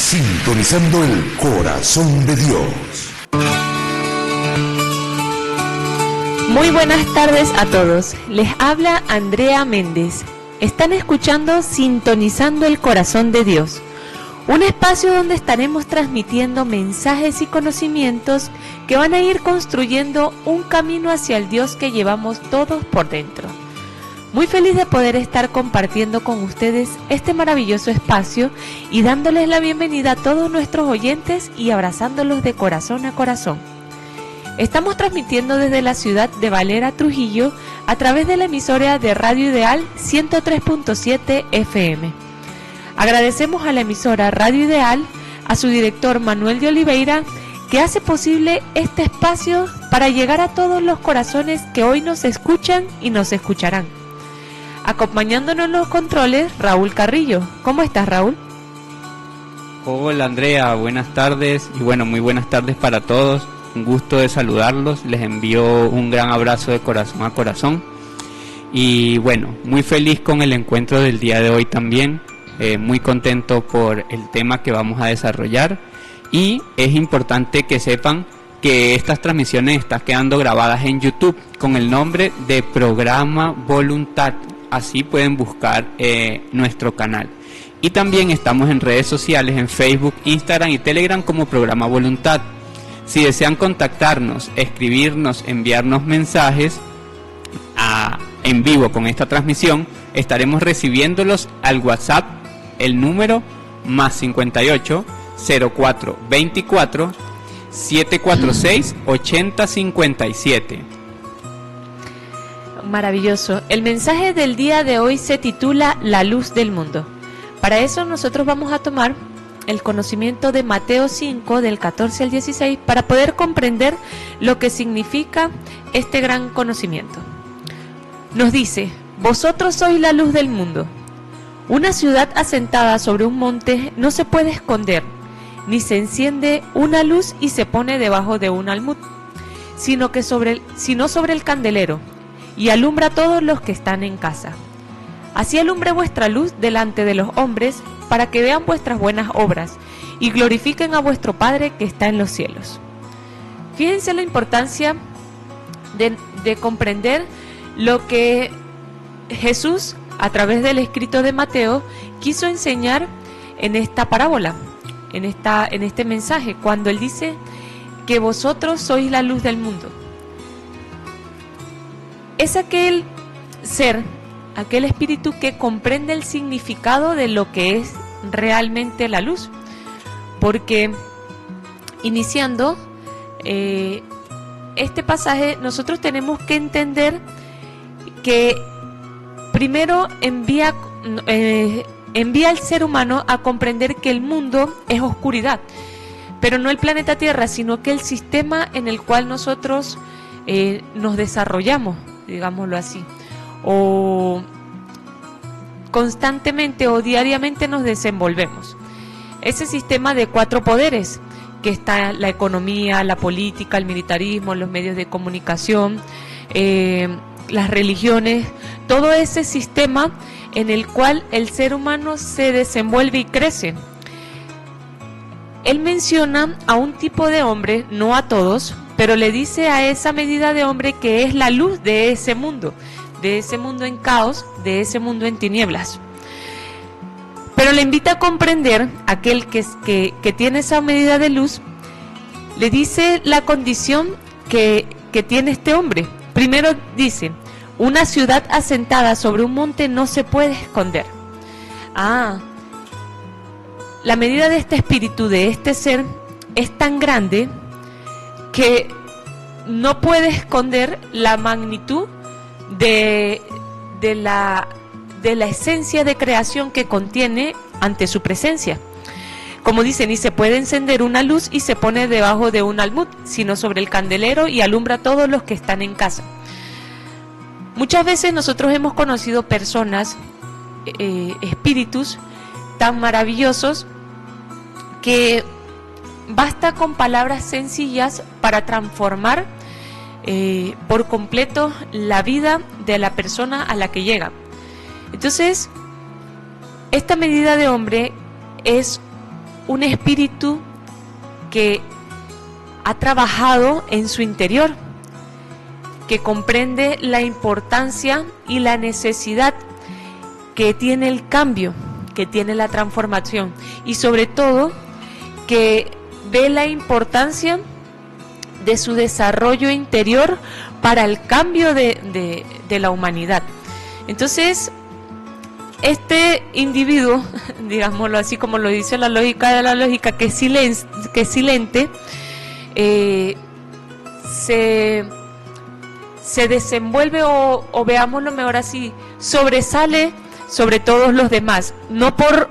Sintonizando el corazón de Dios. Muy buenas tardes a todos. Les habla Andrea Méndez. Están escuchando Sintonizando el corazón de Dios, un espacio donde estaremos transmitiendo mensajes y conocimientos que van a ir construyendo un camino hacia el Dios que llevamos todos por dentro. Muy feliz de poder estar compartiendo con ustedes este maravilloso espacio y dándoles la bienvenida a todos nuestros oyentes y abrazándolos de corazón a corazón. Estamos transmitiendo desde la ciudad de Valera, Trujillo, a través de la emisora de Radio Ideal 103.7 FM. Agradecemos a la emisora Radio Ideal, a su director Manuel de Oliveira, que hace posible este espacio para llegar a todos los corazones que hoy nos escuchan y nos escucharán. Acompañándonos en los controles, Raúl Carrillo. ¿Cómo estás, Raúl? Hola, Andrea, buenas tardes y muy buenas tardes para todos. Un gusto de saludarlos, les envío un gran abrazo de corazón a corazón y muy feliz con el encuentro del día de hoy también, muy contento por el tema que vamos a desarrollar y es importante que sepan que estas transmisiones están quedando grabadas en YouTube con el nombre de Programa Voluntad. Así pueden buscar nuestro canal. Y también estamos en redes sociales, en Facebook, Instagram y Telegram como Programa Voluntad. Si desean contactarnos, escribirnos, enviarnos mensajes en vivo con esta transmisión, estaremos recibiéndolos al WhatsApp, el número +58 04 24 746 8057. Maravilloso. El mensaje del día de hoy se titula La luz del mundo. Para eso nosotros vamos a tomar el conocimiento de Mateo 5 del 14 al 16 para poder comprender lo que significa este gran conocimiento. Nos dice: vosotros sois la luz del mundo. Una ciudad asentada sobre un monte no se puede esconder, ni se enciende una luz y se pone debajo de un almud, sino sobre el candelero, y alumbra a todos los que están en casa. Así alumbre vuestra luz delante de los hombres, para que vean vuestras buenas obras y glorifiquen a vuestro Padre que está en los cielos. Fíjense la importancia de comprender lo que Jesús, a través del escrito de Mateo, quiso enseñar en esta parábola, en este mensaje, cuando Él dice que vosotros sois la luz del mundo. Es aquel ser, aquel espíritu que comprende el significado de lo que es realmente la luz. Porque iniciando este pasaje, nosotros tenemos que entender que primero envía al ser humano a comprender que el mundo es oscuridad, pero no el planeta Tierra, sino que el sistema en el cual nosotros nos desarrollamos, digámoslo así, o constantemente o diariamente nos desenvolvemos. Ese sistema de 4 poderes, que está la economía, la política, el militarismo, los medios de comunicación, las religiones, todo ese sistema en el cual el ser humano se desenvuelve y crece. Él menciona a un tipo de hombre, no a todos, pero le dice a esa medida de hombre que es la luz de ese mundo en caos, de ese mundo en tinieblas. Pero le invita a comprender, aquel que tiene esa medida de luz, le dice la condición que tiene este hombre. Primero dice: una ciudad asentada sobre un monte no se puede esconder. La medida de este espíritu, de este ser, es tan grande que no puede esconder la magnitud de la esencia de creación que contiene ante su presencia. Como dice, ni se puede encender una luz y se pone debajo de un almud, sino sobre el candelero y alumbra a todos los que están en casa. Muchas veces nosotros hemos conocido personas, espíritus tan maravillosos, que basta con palabras sencillas para transformar por completo la vida de la persona a la que llega. Entonces, esta medida de hombre es un espíritu que ha trabajado en su interior, que comprende la importancia y la necesidad que tiene el cambio, que tiene la transformación, y sobre todo que ve la importancia de su desarrollo interior para el cambio de la humanidad. Entonces, este individuo, digámoslo así como lo dice la lógica de la lógica, que es silente, se desenvuelve o veámoslo mejor así, sobresale sobre todos los demás, no por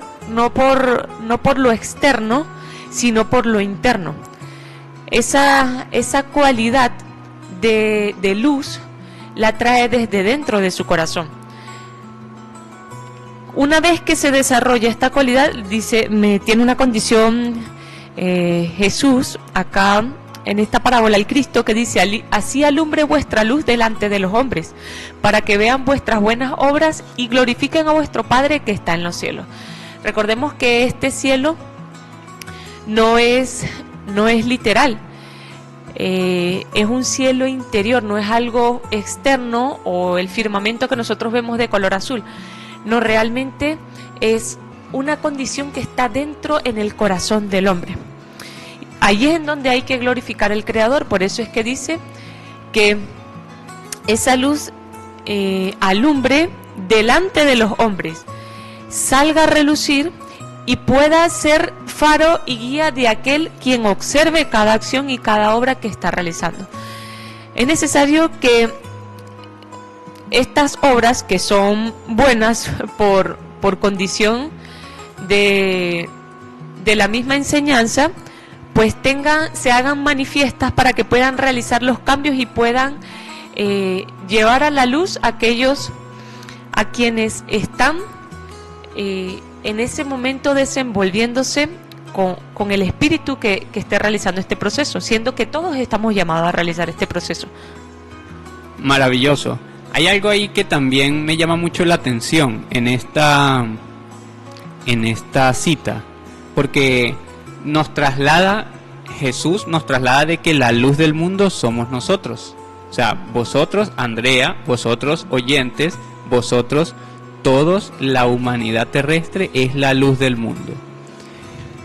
lo externo, sino por lo interno. Esa cualidad de luz la trae desde dentro de su corazón. Una vez que se desarrolla esta cualidad, dice, tiene una condición Jesús acá en esta parábola, el Cristo, que dice: así alumbre vuestra luz delante de los hombres, para que vean vuestras buenas obras y glorifiquen a vuestro Padre que está en los cielos. Recordemos que este cielo no es literal, es un cielo interior, no es algo externo o el firmamento que nosotros vemos de color azul. No, realmente es una condición que está dentro en el corazón del hombre. Ahí es en donde hay que glorificar al Creador. Por eso es que dice que esa luz alumbre delante de los hombres, salga a relucir y pueda ser faro y guía de aquel quien observe cada acción y cada obra que está realizando. Es necesario que estas obras, que son buenas por condición de la misma enseñanza, pues se hagan manifiestas para que puedan realizar los cambios y puedan llevar a la luz a aquellos a quienes están en ese momento desenvolviéndose con el espíritu que esté realizando este proceso, siendo que todos estamos llamados a realizar este proceso. Maravilloso. Hay algo ahí que también me llama mucho la atención en esta cita, porque Jesús nos traslada de que la luz del mundo somos nosotros. O sea, vosotros, Andrea, vosotros, oyentes, vosotros, todos, la humanidad terrestre es la luz del mundo.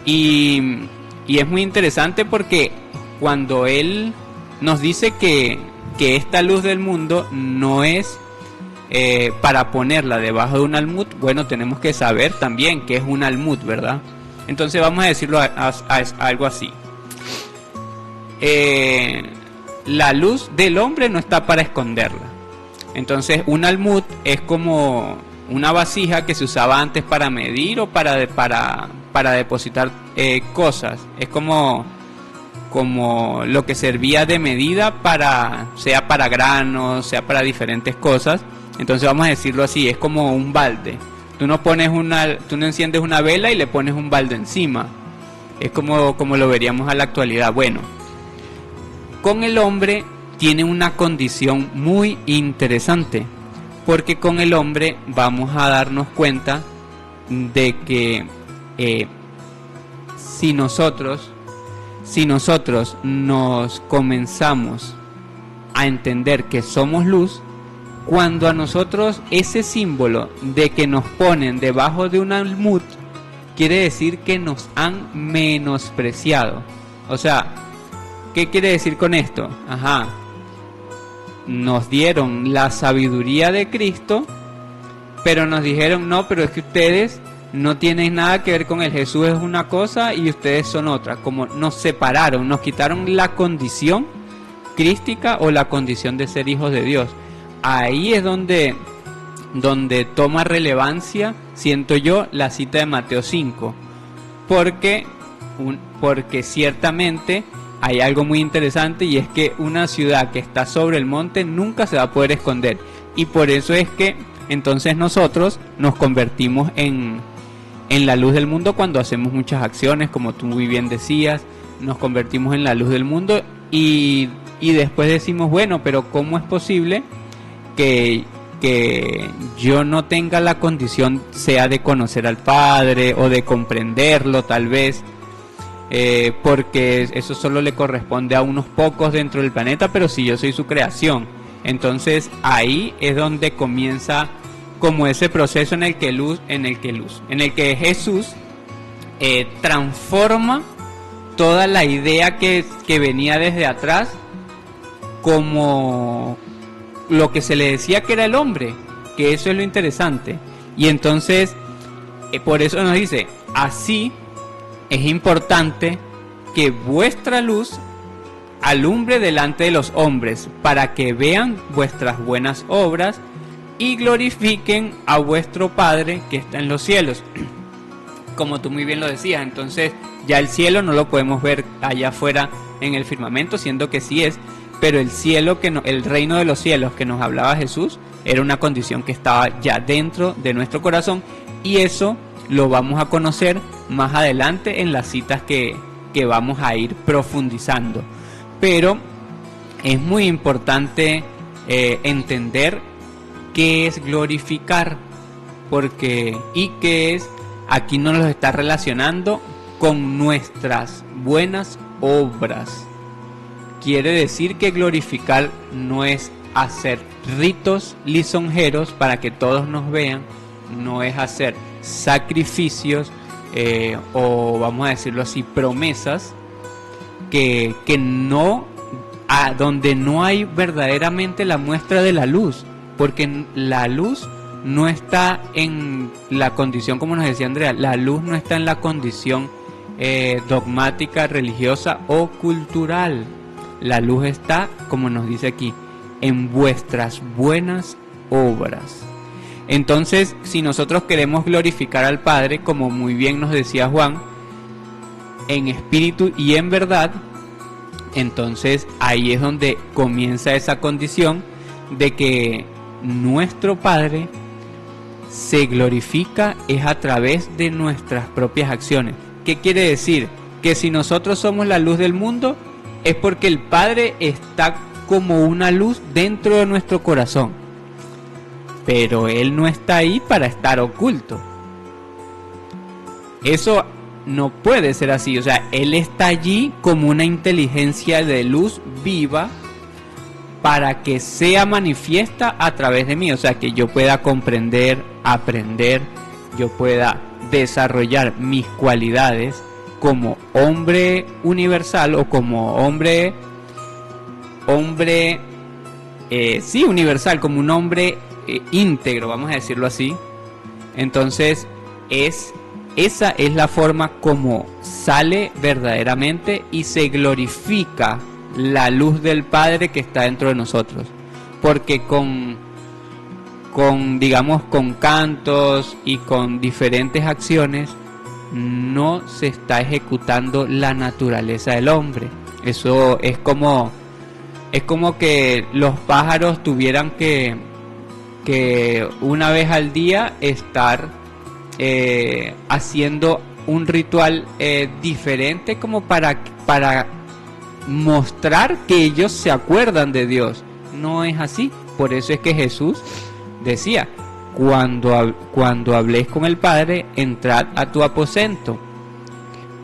Y es muy interesante porque cuando Él nos dice que esta luz del mundo no es para ponerla debajo de un almud, bueno, tenemos que saber también qué es un almud, ¿verdad? Entonces vamos a decirlo a algo así. La luz del hombre no está para esconderla. Entonces un almud es como una vasija que se usaba antes para medir o para depositar cosas. Es como lo que servía de medida sea para granos, sea para diferentes cosas. Entonces vamos a decirlo así, es como un balde. Tú no enciendes una vela y le pones un balde encima. Es como lo veríamos a la actualidad. Bueno, con el hombre tiene una condición muy interesante, porque con el hombre vamos a darnos cuenta de que si nosotros nos comenzamos a entender que somos luz, cuando a nosotros ese símbolo de que nos ponen debajo de un almud, quiere decir que nos han menospreciado. O sea, ¿qué quiere decir con esto? Nos dieron la sabiduría de Cristo, pero nos dijeron, no, pero es que ustedes no tienen nada que ver con él. Jesús es una cosa y ustedes son otra. Como nos separaron, nos quitaron la condición crística o la condición de ser hijos de Dios. Ahí es donde toma relevancia, siento yo, la cita de Mateo 5, porque ciertamente hay algo muy interesante, y es que una ciudad que está sobre el monte nunca se va a poder esconder, y por eso es que entonces nosotros nos convertimos en la luz del mundo cuando hacemos muchas acciones, como tú muy bien decías, nos convertimos en la luz del mundo, y después decimos, bueno, pero ¿cómo es posible que yo no tenga la condición, sea de conocer al Padre o de comprenderlo tal vez, porque eso solo le corresponde a unos pocos dentro del planeta, pero si yo soy su creación. Entonces ahí es donde comienza como ese proceso en el que Jesús transforma toda la idea que venía desde atrás, como lo que se le decía que era el hombre, que eso es lo interesante. Y entonces por eso nos dice, así es importante que vuestra luz alumbre delante de los hombres, para que vean vuestras buenas obras y glorifiquen a vuestro Padre que está en los cielos. Como tú muy bien lo decías, entonces ya el cielo no lo podemos ver allá afuera en el firmamento, siendo que sí es, pero el cielo, el reino de los cielos que nos hablaba Jesús, era una condición que estaba ya dentro de nuestro corazón, y eso lo vamos a conocer más adelante en las citas que vamos a ir profundizando. Pero es muy importante entender qué es glorificar, y qué es, aquí nos lo está relacionando con nuestras buenas obras. Quiere decir que glorificar no es hacer ritos lisonjeros para que todos nos vean, no es hacer sacrificios o vamos a decirlo así, promesas que no, donde no hay verdaderamente la muestra de la luz, porque la luz no está en la condición, como nos decía Andrea, la luz no está en la condición dogmática, religiosa o cultural. La luz está, como nos dice aquí, en vuestras buenas obras. Entonces, si nosotros queremos glorificar al Padre, como muy bien nos decía Juan, en espíritu y en verdad, entonces ahí es donde comienza esa condición de que nuestro Padre se glorifica es a través de nuestras propias acciones. ¿Qué quiere decir? Que si nosotros somos la luz del mundo, es porque el Padre está como una luz dentro de nuestro corazón, pero Él no está ahí para estar oculto. Eso no puede ser así. O sea, Él está allí como una inteligencia de luz viva para que sea manifiesta a través de mí. O sea, que yo pueda comprender, aprender, yo pueda desarrollar mis cualidades como hombre universal o como hombre universal, como un hombre íntegro, vamos a decirlo así. Entonces esa es la forma como sale verdaderamente y se glorifica la luz del Padre que está dentro de nosotros, porque con cantos y con diferentes acciones no se está ejecutando la naturaleza del hombre. Eso es como que los pájaros tuvieran que una vez al día estar haciendo un ritual diferente, como para mostrar que ellos se acuerdan de Dios. No es así. Por eso es que Jesús decía: cuando habléis con el Padre, entrad a tu aposento,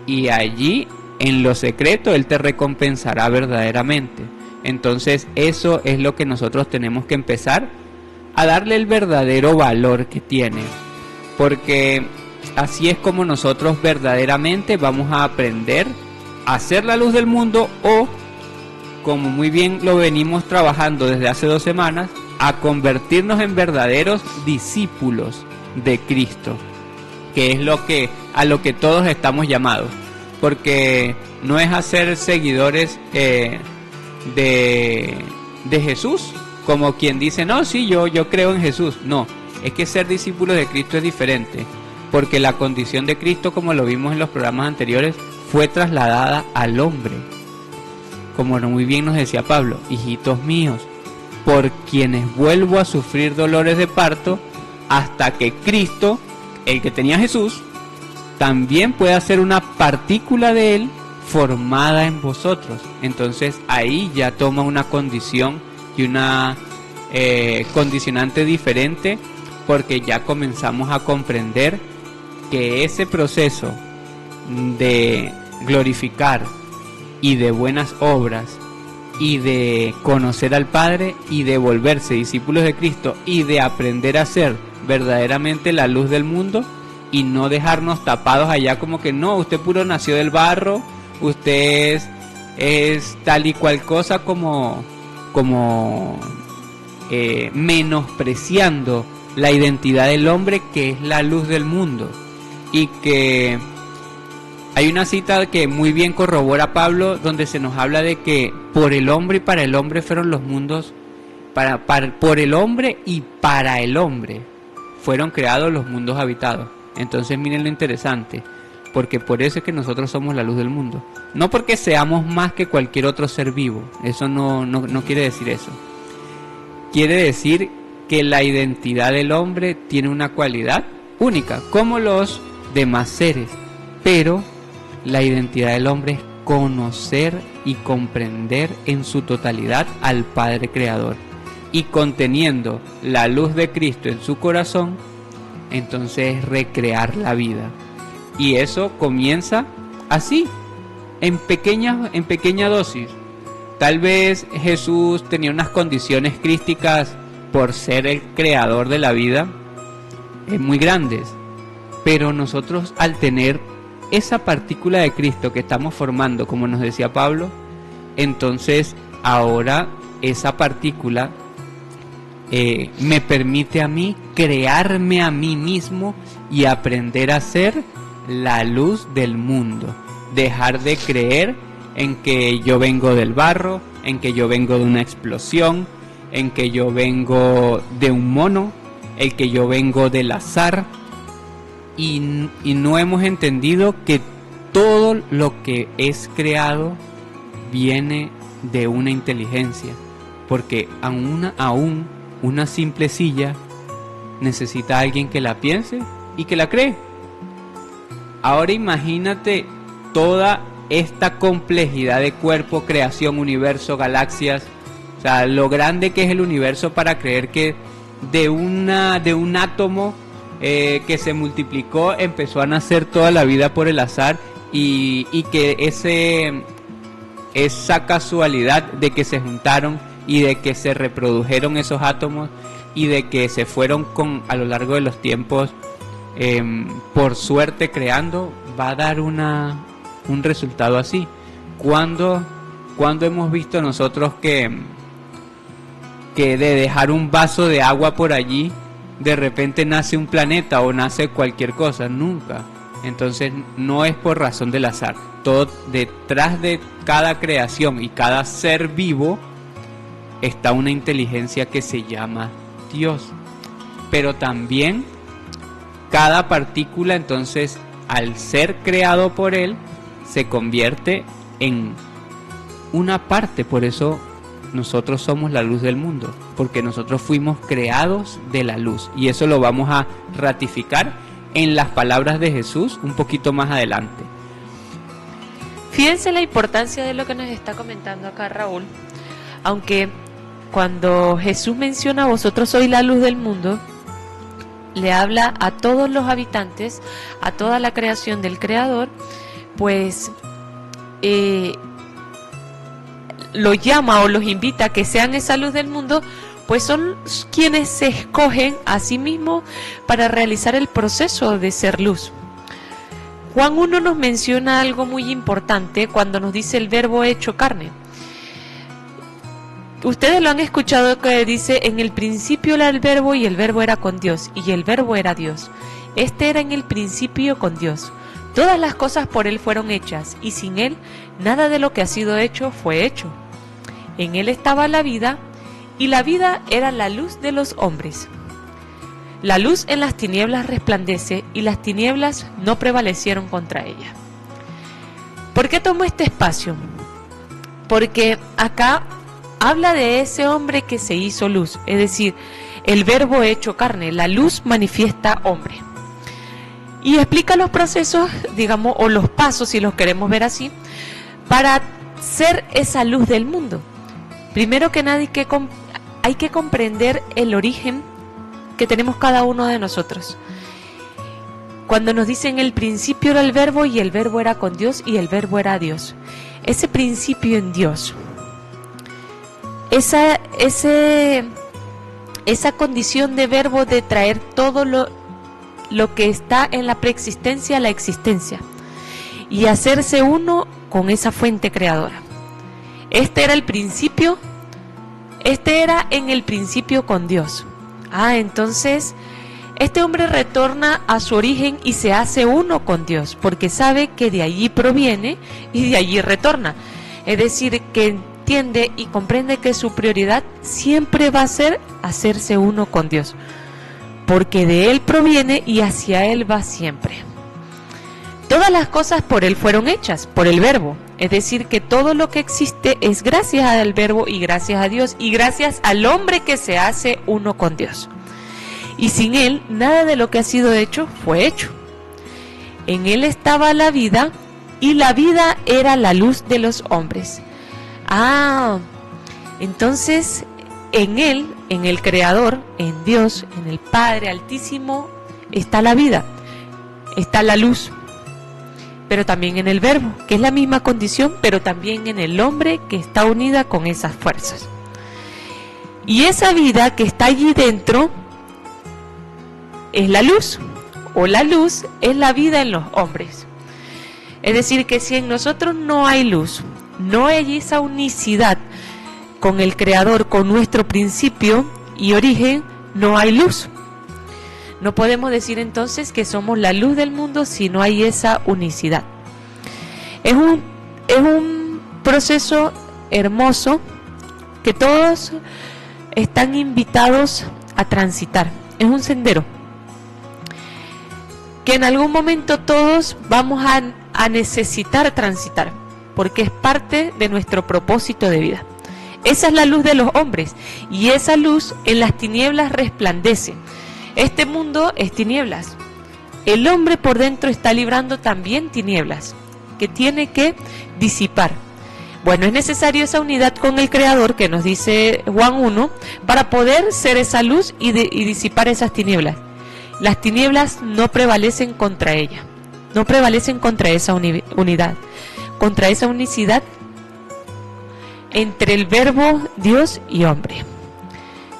y allí en lo secreto Él te recompensará verdaderamente. Entonces eso es lo que nosotros tenemos que empezar a darle el verdadero valor que tiene, porque así es como nosotros verdaderamente vamos a aprender a ser la luz del mundo, o, como muy bien lo venimos trabajando desde hace 2 semanas, a convertirnos en verdaderos discípulos de Cristo, que es a lo que todos estamos llamados, porque no es a ser seguidores de Jesús, como quien dice, no, sí, yo creo en Jesús. No, es que ser discípulos de Cristo es diferente, porque la condición de Cristo, como lo vimos en los programas anteriores, fue trasladada al hombre, como muy bien nos decía Pablo: hijitos míos, por quienes vuelvo a sufrir dolores de parto, hasta que Cristo, el que tenía Jesús, también pueda ser una partícula de Él formada en vosotros. Entonces ahí ya toma una condición y una condicionante diferente, porque ya comenzamos a comprender que ese proceso de glorificar y de buenas obras y de conocer al Padre y de volverse discípulos de Cristo y de aprender a ser verdaderamente la luz del mundo y no dejarnos tapados allá como que no, usted puro nació del barro, usted es tal y cual cosa como menospreciando la identidad del hombre que es la luz del mundo. Y que hay una cita que muy bien corrobora Pablo, donde se nos habla de que por el hombre y para el hombre fueron los mundos, por el hombre y para el hombre fueron creados los mundos habitados. Entonces miren lo interesante, porque por eso es que nosotros somos la luz del mundo. No porque seamos más que cualquier otro ser vivo, eso no quiere decir eso. Quiere decir que la identidad del hombre tiene una cualidad única, como los demás seres, pero la identidad del hombre es conocer y comprender en su totalidad al Padre Creador, y conteniendo la luz de Cristo en su corazón, entonces recrear la vida. Y eso comienza así, en pequeña dosis. Tal vez Jesús tenía unas condiciones crísticas por ser el creador de la vida muy grandes, pero nosotros al tener esa partícula de Cristo que estamos formando, como nos decía Pablo, entonces ahora esa partícula me permite a mí crearme a mí mismo y aprender a ser la luz del mundo. Dejar de creer en que yo vengo del barro, en que yo vengo de una explosión, en que yo vengo de un mono, en que yo vengo del azar, y no hemos entendido que todo lo que es creado viene de una inteligencia, porque aún una simple silla necesita a alguien que la piense y que la cree. Ahora imagínate toda esta complejidad de cuerpo, creación, universo, galaxias, o sea, lo grande que es el universo para creer que de un átomo que se multiplicó empezó a nacer toda la vida por el azar, y que esa casualidad de que se juntaron y de que se reprodujeron esos átomos y de que se fueron a lo largo de los tiempos por suerte creando, va a dar un resultado así. ¿Cuándo hemos visto nosotros que de dejar un vaso de agua por allí de repente nace un planeta o nace cualquier cosa? Nunca. Entonces no es por razón del azar. Todo detrás de cada creación y cada ser vivo está una inteligencia que se llama Dios. Pero también cada partícula, entonces, al ser creado por Él, se convierte en una parte. Por eso nosotros somos la luz del mundo, porque nosotros fuimos creados de la luz, y eso lo vamos a ratificar en las palabras de Jesús un poquito más adelante. Fíjense la importancia de lo que nos está comentando acá Raúl. Aunque cuando Jesús menciona vosotros sois la luz del mundo, le habla a todos los habitantes, a toda la creación del Creador, pues lo llama o los invita a que sean esa luz del mundo, pues son quienes se escogen a sí mismos para realizar el proceso de ser luz. Juan 1 nos menciona algo muy importante cuando nos dice el verbo hecho carne. Ustedes lo han escuchado que dice: en el principio era el verbo y el verbo era con Dios y el verbo era Dios. Este era en el principio con Dios. Todas las cosas por Él fueron hechas y sin Él nada de lo que ha sido hecho fue hecho. En Él estaba la vida y la vida era la luz de los hombres. La luz en las tinieblas resplandece y las tinieblas no prevalecieron contra ella. ¿Por qué tomo este espacio? Porque acá habla de ese hombre que se hizo luz, es decir, el verbo hecho carne, la luz manifiesta hombre. Y explica los procesos, digamos, o los pasos, si los queremos ver así, para ser esa luz del mundo. Primero que nada hay que comprender el origen que tenemos cada uno de nosotros. cuando nos dicen el principio era el verbo y el verbo era con Dios y el verbo era Dios. Ese principio en Dios, esa condición de verbo de traer todo lo que está en la preexistencia a la existencia y hacerse uno con esa fuente creadora. Este era el principio, este era en el principio con Dios. Entonces este hombre retorna a su origen y se hace uno con Dios, porque sabe que de allí proviene y de allí retorna. Es decir, que entiende y comprende que su prioridad siempre va a ser hacerse uno con Dios, porque de Él proviene y hacia Él va siempre. Todas las cosas por Él fueron hechas, por el verbo. Es decir, que todo lo que existe es gracias al verbo y gracias a Dios y gracias al hombre que se hace uno con Dios. Y sin Él, nada de lo que ha sido hecho fue hecho. En Él estaba la vida, y la vida era la luz de los hombres. Entonces, en Él, en el Creador, en Dios, en el Padre Altísimo, está la vida, está la luz. Pero también en el Verbo, que es la misma condición, pero también en el hombre que está unida con esas fuerzas. Y esa vida que está allí dentro es la luz, o la luz es la vida en los hombres. Es decir, que si en nosotros no hay luz, no hay esa unicidad con el Creador, con nuestro principio y origen, no hay luz. No podemos decir entonces que somos la luz del mundo si no hay esa unicidad. Es un proceso hermoso que todos están invitados a transitar. Es un sendero que en algún momento todos vamos a necesitar transitar, porque es parte de nuestro propósito de vida. Esa es la luz de los hombres, y esa luz en las tinieblas resplandece. Este mundo es tinieblas. El hombre por dentro está librando también tinieblas, que tiene que disipar. Bueno, es necesario esa unidad con el Creador, que nos dice Juan 1, para poder ser esa luz y disipar esas tinieblas. Las tinieblas no prevalecen contra ella, no prevalecen contra esa unidad, contra esa unicidad entre el verbo, Dios y hombre.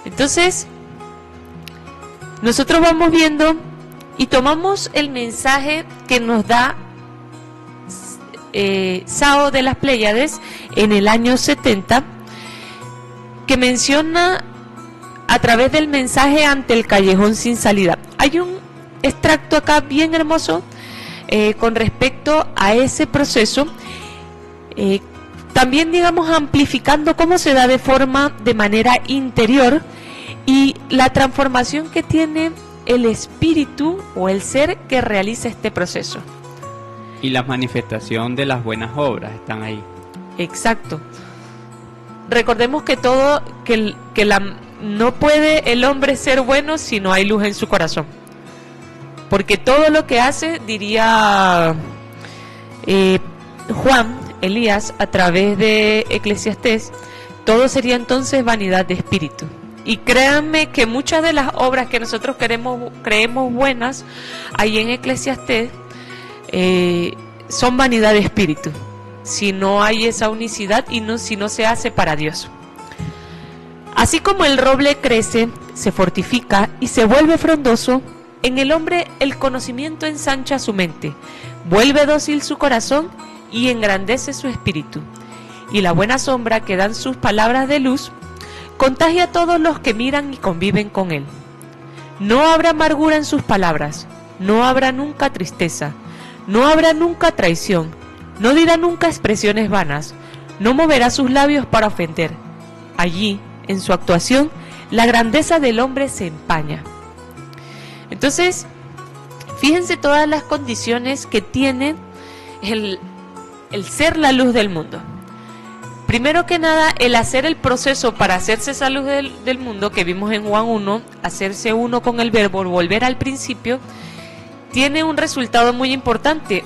Entonces, nosotros vamos viendo y tomamos el mensaje que nos da Sao de las Pléyades en el año 70, que menciona a través del mensaje ante el callejón sin salida. Hay un extracto acá bien hermoso con respecto a ese proceso, también digamos amplificando cómo se da de manera interior y la transformación que tiene el espíritu o el ser que realiza este proceso. Y la manifestación de las buenas obras están ahí. Exacto. Recordemos que no puede el hombre ser bueno si no hay luz en su corazón. Porque todo lo que hace, diría Elías, a través de Eclesiastés, todo sería entonces vanidad de espíritu. Y créanme que muchas de las obras que nosotros creemos buenas, ahí en Eclesiastés, son vanidad de espíritu. Si no hay esa unicidad y si no se hace para Dios. Así como el roble crece, se fortifica y se vuelve frondoso, en el hombre el conocimiento ensancha su mente, vuelve dócil su corazón y engrandece su espíritu. Y la buena sombra que dan sus palabras de luz contagia a todos los que miran y conviven con él. No habrá amargura en sus palabras, no habrá nunca tristeza, no habrá nunca traición, no dirá nunca expresiones vanas, no moverá sus labios para ofender. Allí, en su actuación, la grandeza del hombre se empaña. Entonces, fíjense todas las condiciones que tiene el ser la luz del mundo. Primero que nada, el hacer el proceso para hacerse esa luz del mundo, que vimos en Juan 1, hacerse uno con el verbo, volver al principio, tiene un resultado muy importante.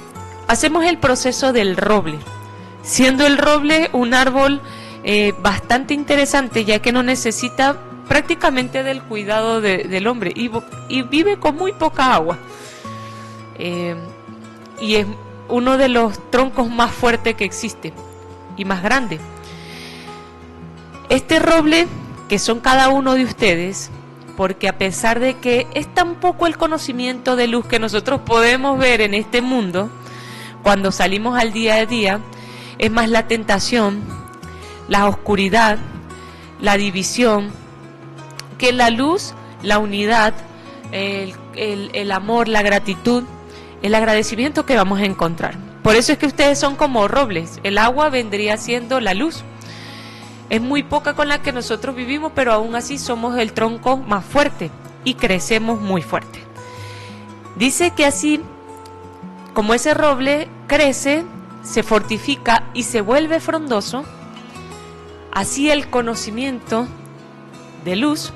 Hacemos el proceso del roble, siendo el roble un árbol bastante interesante, ya que no necesita prácticamente del cuidado del hombre y vive con muy poca agua. y es uno de los troncos más fuertes que existe y más grande. Este roble, que son cada uno de ustedes, porque a pesar de que es tan poco el conocimiento de luz que nosotros podemos ver en este mundo, cuando salimos al día a día, es más la tentación, la oscuridad, la división, que la luz, la unidad, el amor, la gratitud, el agradecimiento que vamos a encontrar. Por eso es que ustedes son como robles. El agua vendría siendo la luz. Es muy poca con la que nosotros vivimos, pero aún así somos el tronco más fuerte y crecemos muy fuerte. Dice que así como ese roble crece, se fortifica y se vuelve frondoso, así el conocimiento de luz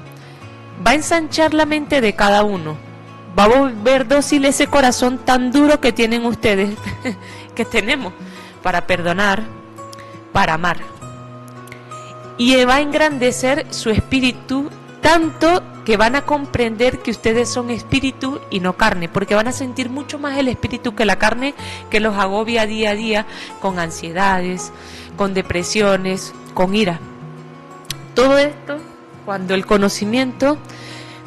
va a ensanchar la mente de cada uno. Va a volver dócil ese corazón tan duro que tienen ustedes, que tenemos, para perdonar, para amar. Y va a engrandecer su espíritu tanto que van a comprender que ustedes son espíritu y no carne, porque van a sentir mucho más el espíritu que la carne, que los agobia día a día con ansiedades, con depresiones, con ira. Todo esto cuando el conocimiento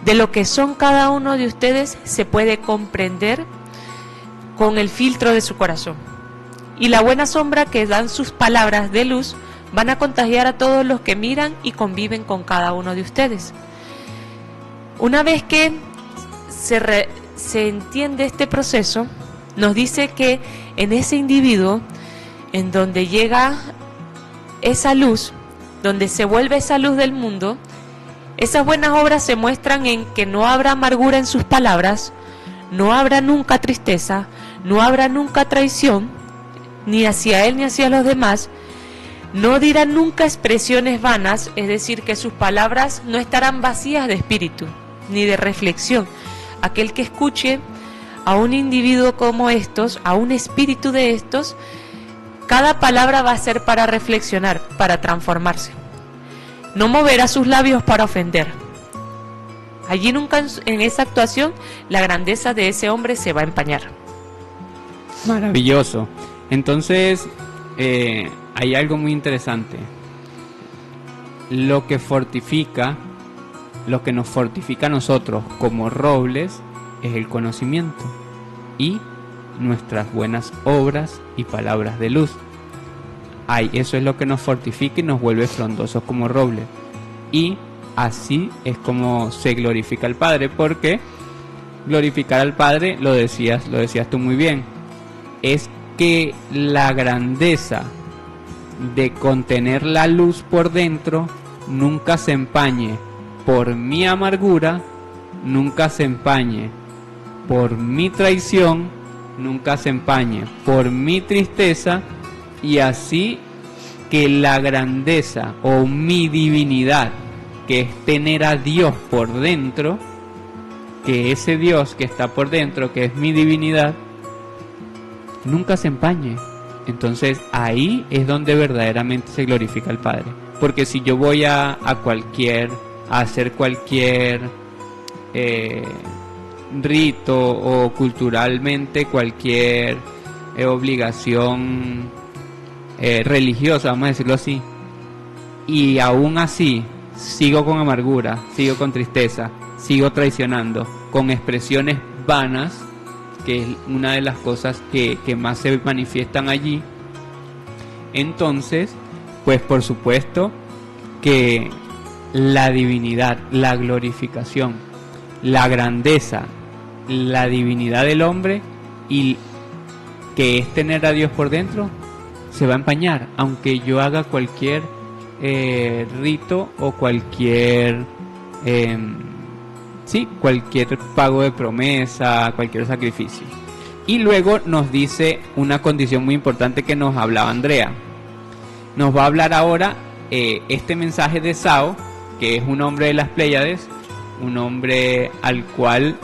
de lo que son cada uno de ustedes se puede comprender con el filtro de su corazón. Y la buena sombra que dan sus palabras de luz van a contagiar a todos los que miran y conviven con cada uno de ustedes. Una vez que se entiende este proceso, nos dice que en ese individuo, en donde llega esa luz, donde se vuelve esa luz del mundo, esas buenas obras se muestran en que no habrá amargura en sus palabras, no habrá nunca tristeza, no habrá nunca traición, ni hacia él ni hacia los demás. No dirá nunca expresiones vanas, es decir, que sus palabras no estarán vacías de espíritu, ni de reflexión. Aquel que escuche a un individuo como estos, a un espíritu de estos, cada palabra va a ser para reflexionar, para transformarse. No moverá sus labios para ofender. Allí nunca en esa actuación la grandeza de ese hombre se va a empañar. Maravilloso. Entonces, hay algo muy interesante. Lo que nos fortifica a nosotros como robles es el conocimiento y nuestras buenas obras y palabras de luz. Eso es lo que nos fortifica y nos vuelve frondosos como robles. Y así es como se glorifica al Padre, porque glorificar al Padre, lo decías tú muy bien, es que la grandeza de contener la luz por dentro nunca se empañe por mi amargura, nunca se empañe por mi traición, nunca se empañe por mi tristeza, y así que la grandeza o mi divinidad, que es tener a Dios por dentro, que ese Dios que está por dentro, que es mi divinidad, nunca se empañe. Entonces ahí es donde verdaderamente se glorifica al Padre. Porque si yo voy a hacer cualquier rito o culturalmente cualquier obligación religiosa, vamos a decirlo así, y aún así sigo con amargura, sigo con tristeza, sigo traicionando, con expresiones vanas, que es una de las cosas que más se manifiestan allí, entonces, pues por supuesto que la divinidad, la glorificación, la grandeza, la divinidad del hombre, y que es tener a Dios por dentro, se va a empañar, aunque yo haga cualquier rito o cualquier cualquier pago de promesa, cualquier sacrificio. Y luego nos dice una condición muy importante que nos hablaba Andrea. Nos va a hablar ahora este mensaje de Sao, que es un hombre de las Pléyades, un hombre al cual,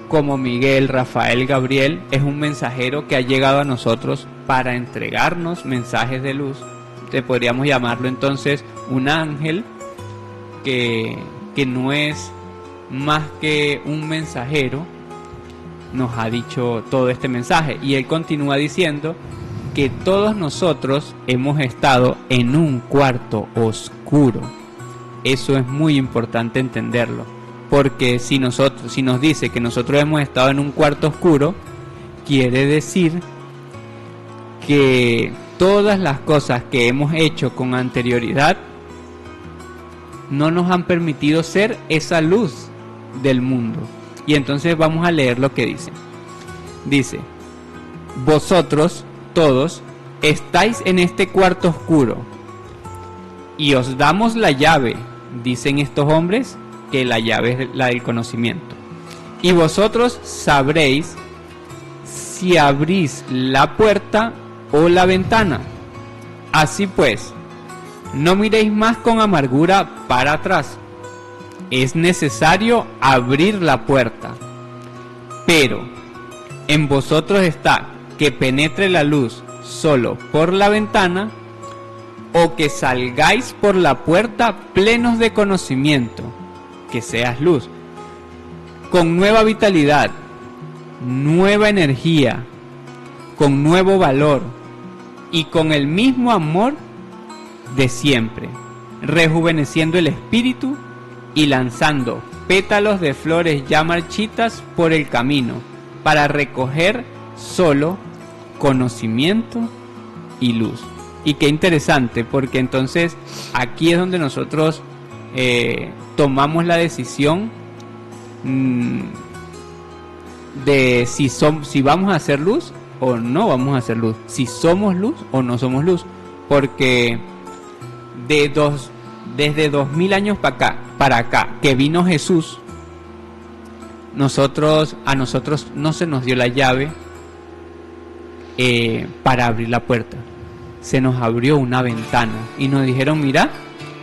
como Miguel, Rafael, Gabriel, es un mensajero que ha llegado a nosotros para entregarnos mensajes de luz. Podríamos llamarlo entonces un ángel que no es más que un mensajero nos ha dicho todo este mensaje. Y él continúa diciendo que todos nosotros hemos estado en un cuarto oscuro. Eso es muy importante entenderlo, porque si nos dice que nosotros hemos estado en un cuarto oscuro, quiere decir que todas las cosas que hemos hecho con anterioridad no nos han permitido ser esa luz del mundo. Y entonces vamos a leer lo que dice. Dice: vosotros todos estáis en este cuarto oscuro y os damos la llave. Dicen estos hombres que la llave es la del conocimiento. Y vosotros sabréis si abrís la puerta o la ventana. Así pues, no miréis más con amargura para atrás. Es necesario abrir la puerta. Pero en vosotros está que penetre la luz solo por la ventana, o que salgáis por la puerta plenos de conocimiento, que seas luz, con nueva vitalidad, nueva energía, con nuevo valor y con el mismo amor de siempre, rejuveneciendo el espíritu y lanzando pétalos de flores ya marchitas por el camino, para recoger solo conocimiento y luz. Y qué interesante, porque entonces aquí es donde nosotros tomamos la decisión de si vamos a hacer luz o no vamos a hacer luz, si somos luz o no somos luz, porque desde 2000 años para acá que vino Jesús, a nosotros no se nos dio la llave para abrir la puerta. Se nos abrió una ventana y nos dijeron: mira,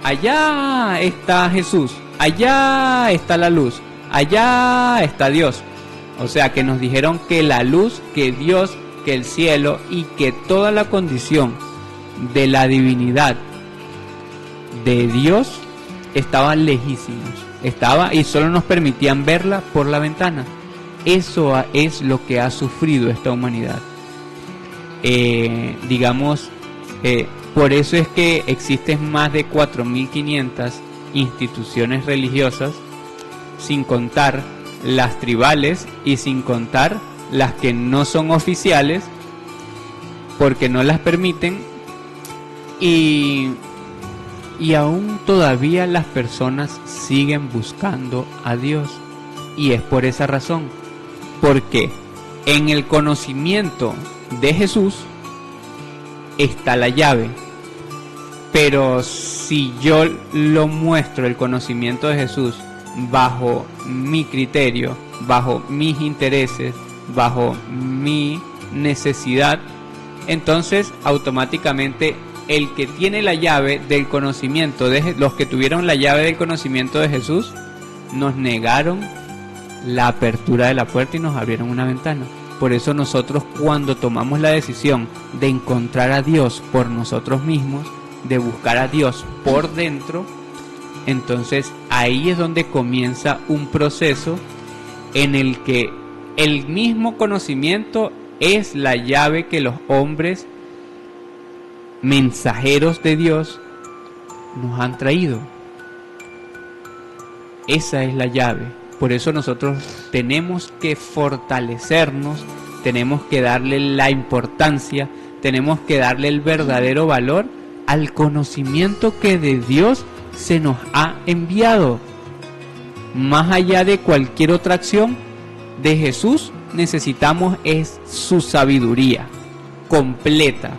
allá está Jesús, allá está la luz, allá está Dios. O sea, que nos dijeron que la luz, que Dios, que el cielo y que toda la condición de la divinidad de Dios estaba lejísimos, y solo nos permitían verla por la ventana. Eso es lo que ha sufrido esta humanidad. Por eso es que existen más de 4.500 instituciones religiosas, sin contar las tribales y sin contar las que no son oficiales, porque no las permiten, y aún todavía las personas siguen buscando a Dios. Y es por esa razón, porque en el conocimiento de Jesús está la llave. Pero si yo lo muestro, el conocimiento de Jesús, bajo mi criterio, bajo mis intereses, bajo mi necesidad, entonces automáticamente el que tiene la llave del conocimiento, los que tuvieron la llave del conocimiento de Jesús, nos negaron la apertura de la puerta y nos abrieron una ventana. Por eso nosotros, cuando tomamos la decisión de encontrar a Dios por nosotros mismos, de buscar a Dios por dentro, entonces ahí es donde comienza un proceso en el que el mismo conocimiento es la llave que los hombres mensajeros de Dios nos han traído. Esa es la llave. Por eso nosotros tenemos que fortalecernos, tenemos que darle la importancia, tenemos que darle el verdadero valor al conocimiento que de Dios se nos ha enviado. Más allá de cualquier otra acción de Jesús, necesitamos es su sabiduría completa,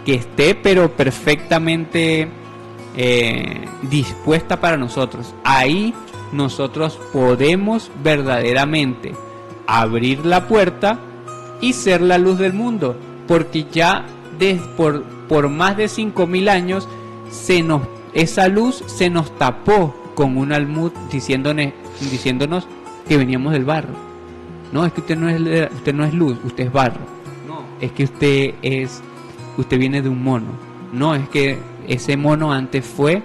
que esté pero perfectamente dispuesta para nosotros. Ahí nosotros podemos verdaderamente abrir la puerta y ser la luz del mundo, porque ya por más de 5.000 años esa luz se nos tapó con un almud diciéndonos que veníamos del barro. No, es que usted no es luz, usted es barro. No, es que usted viene de un mono. No, es que ese mono antes fue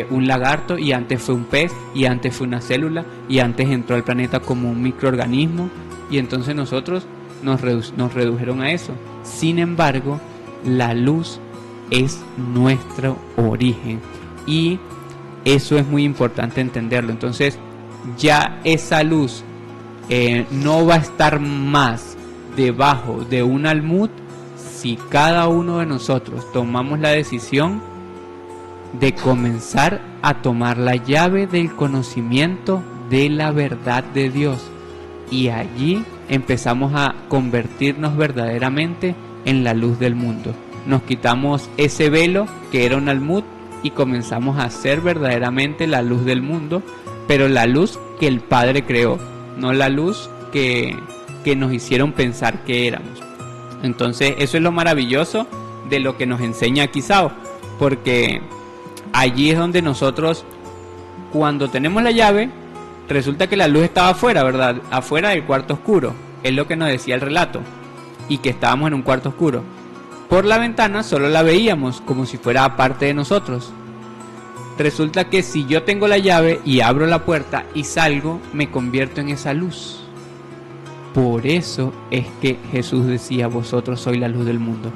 un lagarto, y antes fue un pez, y antes fue una célula, y antes entró al planeta como un microorganismo, y entonces nosotros nos redujeron a eso. Sin embargo, la luz es nuestro origen y eso es muy importante entenderlo. Entonces ya esa luz no va a estar más debajo de un almud si cada uno de nosotros tomamos la decisión de comenzar a tomar la llave del conocimiento de la verdad de Dios, y allí empezamos a convertirnos verdaderamente en la luz del mundo. Nos quitamos ese velo que era un almud y comenzamos a ser verdaderamente la luz del mundo, pero la luz que el Padre creó, no la luz que nos hicieron pensar que éramos. Entonces eso es lo maravilloso de lo que nos enseña aquí Sao, porque allí es donde nosotros, cuando tenemos la llave, resulta que la luz estaba afuera, ¿verdad? Afuera del cuarto oscuro, es lo que nos decía el relato, y que estábamos en un cuarto oscuro. Por la ventana solo la veíamos como si fuera parte de nosotros. Resulta que si yo tengo la llave y abro la puerta y salgo, me convierto en esa luz. Por eso es que Jesús decía: vosotros sois la luz del mundo.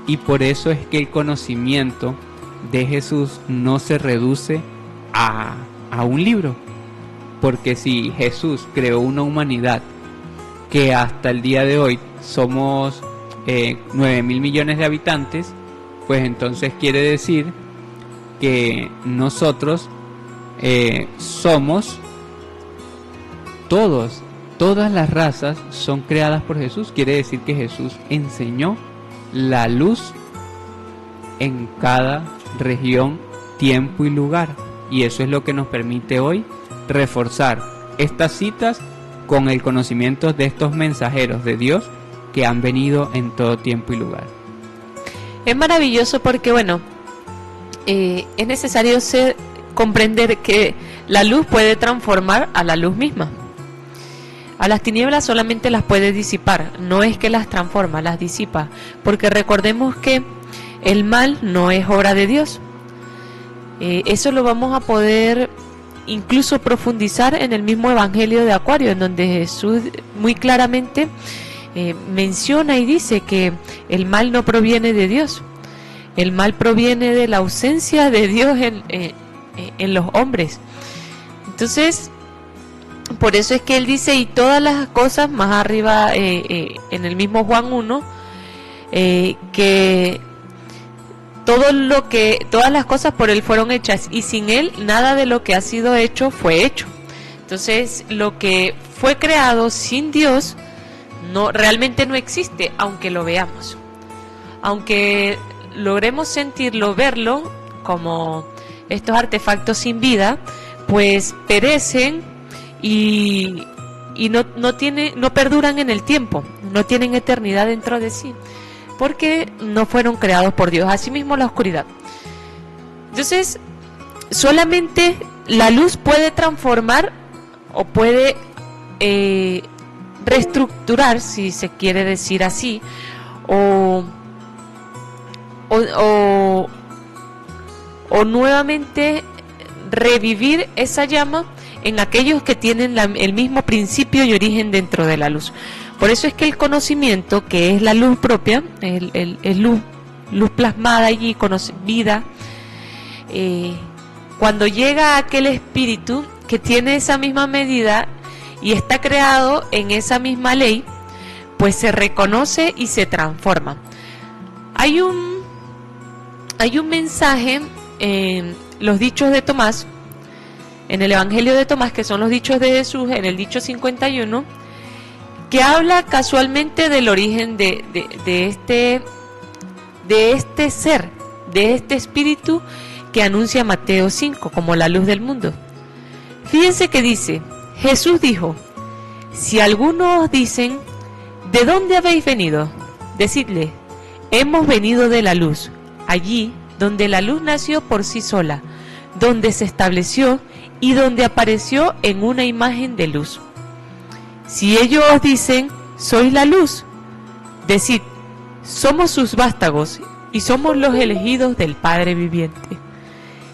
Y por eso es que el conocimiento de Jesús no se reduce a un libro. Porque si Jesús creó una humanidad que hasta el día de hoy somos 9.000 millones de habitantes, pues entonces quiere decir que nosotros somos todas las razas son creadas por Jesús. Quiere decir que Jesús enseñó la luz en cada región, tiempo y lugar, y eso es lo que nos permite hoy reforzar estas citas con el conocimiento de estos mensajeros de Dios que han venido en todo tiempo y lugar. Es maravilloso porque, bueno, es necesario comprender que la luz puede transformar a la luz misma. A las tinieblas solamente las puede disipar, no es que las transforma, las disipa, porque recordemos que el mal no es obra de Dios. Eso lo vamos a poder incluso profundizar en el mismo Evangelio de Acuario, en donde Jesús muy claramente menciona y dice que el mal no proviene de Dios, el mal proviene de la ausencia de Dios en los hombres. Entonces, por eso es que él dice: y todas las cosas, más arriba en el mismo Juan 1, que todas las cosas por él fueron hechas, y sin él nada de lo que ha sido hecho fue hecho. Entonces, lo que fue creado sin Dios realmente no existe, aunque lo veamos, aunque logremos sentirlo, verlo como estos artefactos sin vida, pues perecen y no perduran en el tiempo, no tienen eternidad dentro de sí, porque no fueron creados por Dios. Asimismo la oscuridad. Entonces, solamente la luz puede transformar o puede reestructurar, si se quiere decir así, o nuevamente revivir esa llama en aquellos que tienen el mismo principio y origen dentro de la luz. Por eso es que el conocimiento, que es la luz propia, es luz plasmada allí, vida, cuando llega a aquel espíritu que tiene esa misma medida y está creado en esa misma ley, pues se reconoce y se transforma. Hay un mensaje en los dichos de Tomás, en el Evangelio de Tomás, que son los dichos de Jesús, en el dicho 51, que habla casualmente del origen de este ser, de este espíritu que anuncia Mateo 5 como la luz del mundo. Fíjense que dice: Jesús dijo: si algunos os dicen, ¿de dónde habéis venido? Decidle: hemos venido de la luz, allí donde la luz nació por sí sola, donde se estableció y donde apareció en una imagen de luz. Si ellos os dicen, sois la luz, decid, somos sus vástagos y somos los elegidos del Padre viviente.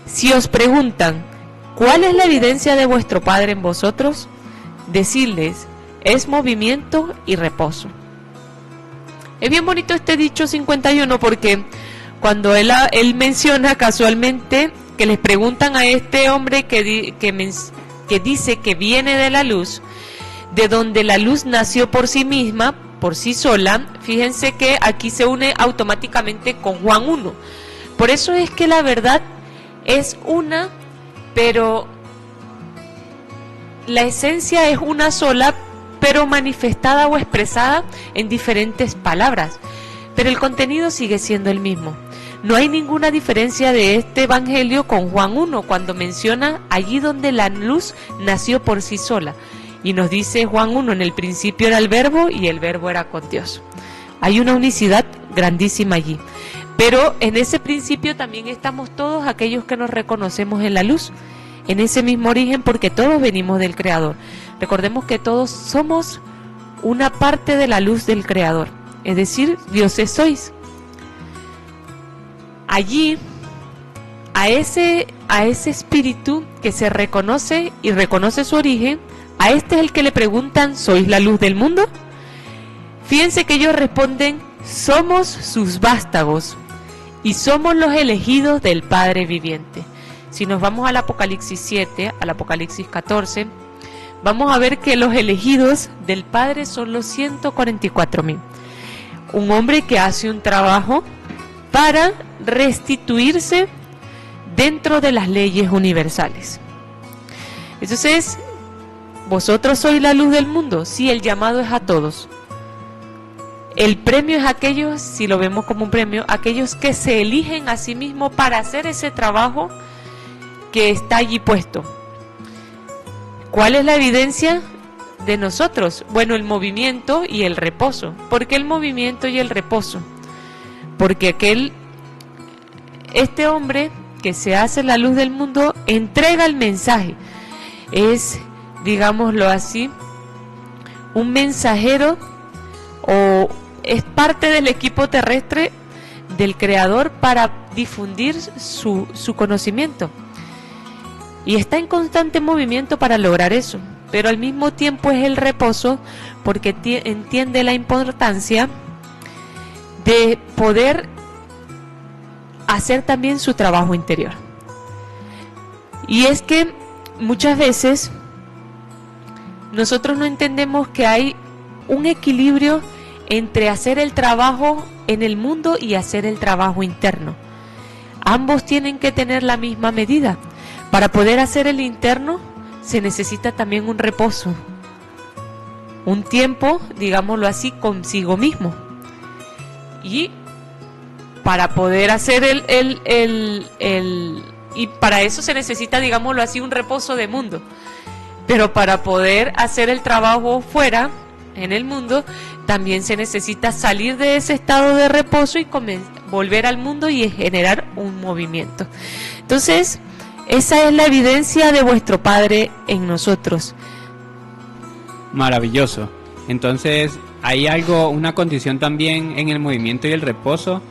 Si os preguntan, ¿cuál es la evidencia de vuestro Padre en vosotros? Decidles, es movimiento y reposo. Es bien bonito este dicho 51 porque cuando él menciona casualmente que les preguntan a este hombre que dice que viene de la luz, de donde la luz nació por sí misma, por sí sola, fíjense que aquí se une automáticamente con Juan 1. Por eso es que la verdad es una, pero la esencia es una sola, pero manifestada o expresada en diferentes palabras. Pero el contenido sigue siendo el mismo. No hay ninguna diferencia de este evangelio con Juan 1, cuando menciona allí donde la luz nació por sí sola. Y nos dice Juan 1, en el principio era el verbo y el verbo era con Dios. Hay una unicidad grandísima allí. Pero en ese principio también estamos todos aquellos que nos reconocemos en la luz, en ese mismo origen, porque todos venimos del Creador. Recordemos que todos somos una parte de la luz del Creador, es decir, dioses sois. Allí, a ese espíritu que se reconoce y reconoce su origen, a este es el que le preguntan, ¿sois la luz del mundo? Fíjense que ellos responden, somos sus vástagos y somos los elegidos del Padre viviente. Si nos vamos al Apocalipsis 7, al Apocalipsis 14, vamos a ver que los elegidos del Padre son los 144,000. Un hombre que hace un trabajo para restituirse dentro de las leyes universales. Entonces, vosotros sois la luz del mundo. Sí, el llamado es a todos. El premio es a aquellos, si lo vemos como un premio, aquellos que se eligen a sí mismos para hacer ese trabajo que está allí puesto. ¿Cuál es la evidencia de nosotros? Bueno, el movimiento y el reposo. ¿Por qué el movimiento y el reposo? Porque este hombre que se hace la luz del mundo entrega el mensaje. Es, digámoslo así, un mensajero o es parte del equipo terrestre del Creador para difundir su conocimiento. Y está en constante movimiento para lograr eso. Pero al mismo tiempo es el reposo porque entiende la importancia de poder hacer también su trabajo interior. Y es que muchas veces nosotros no entendemos que hay un equilibrio entre hacer el trabajo en el mundo y hacer el trabajo interno. Ambos tienen que tener la misma medida. Para poder hacer el interno se necesita también un reposo, un tiempo, digámoslo así, consigo mismo. Y para poder hacer y para eso se necesita, digámoslo así, un reposo de mundo. Pero para poder hacer el trabajo fuera, en el mundo, también se necesita salir de ese estado de reposo y volver al mundo y generar un movimiento. Entonces, esa es la evidencia de vuestro Padre en nosotros. Maravilloso. Entonces, hay una condición también en el movimiento y el reposo,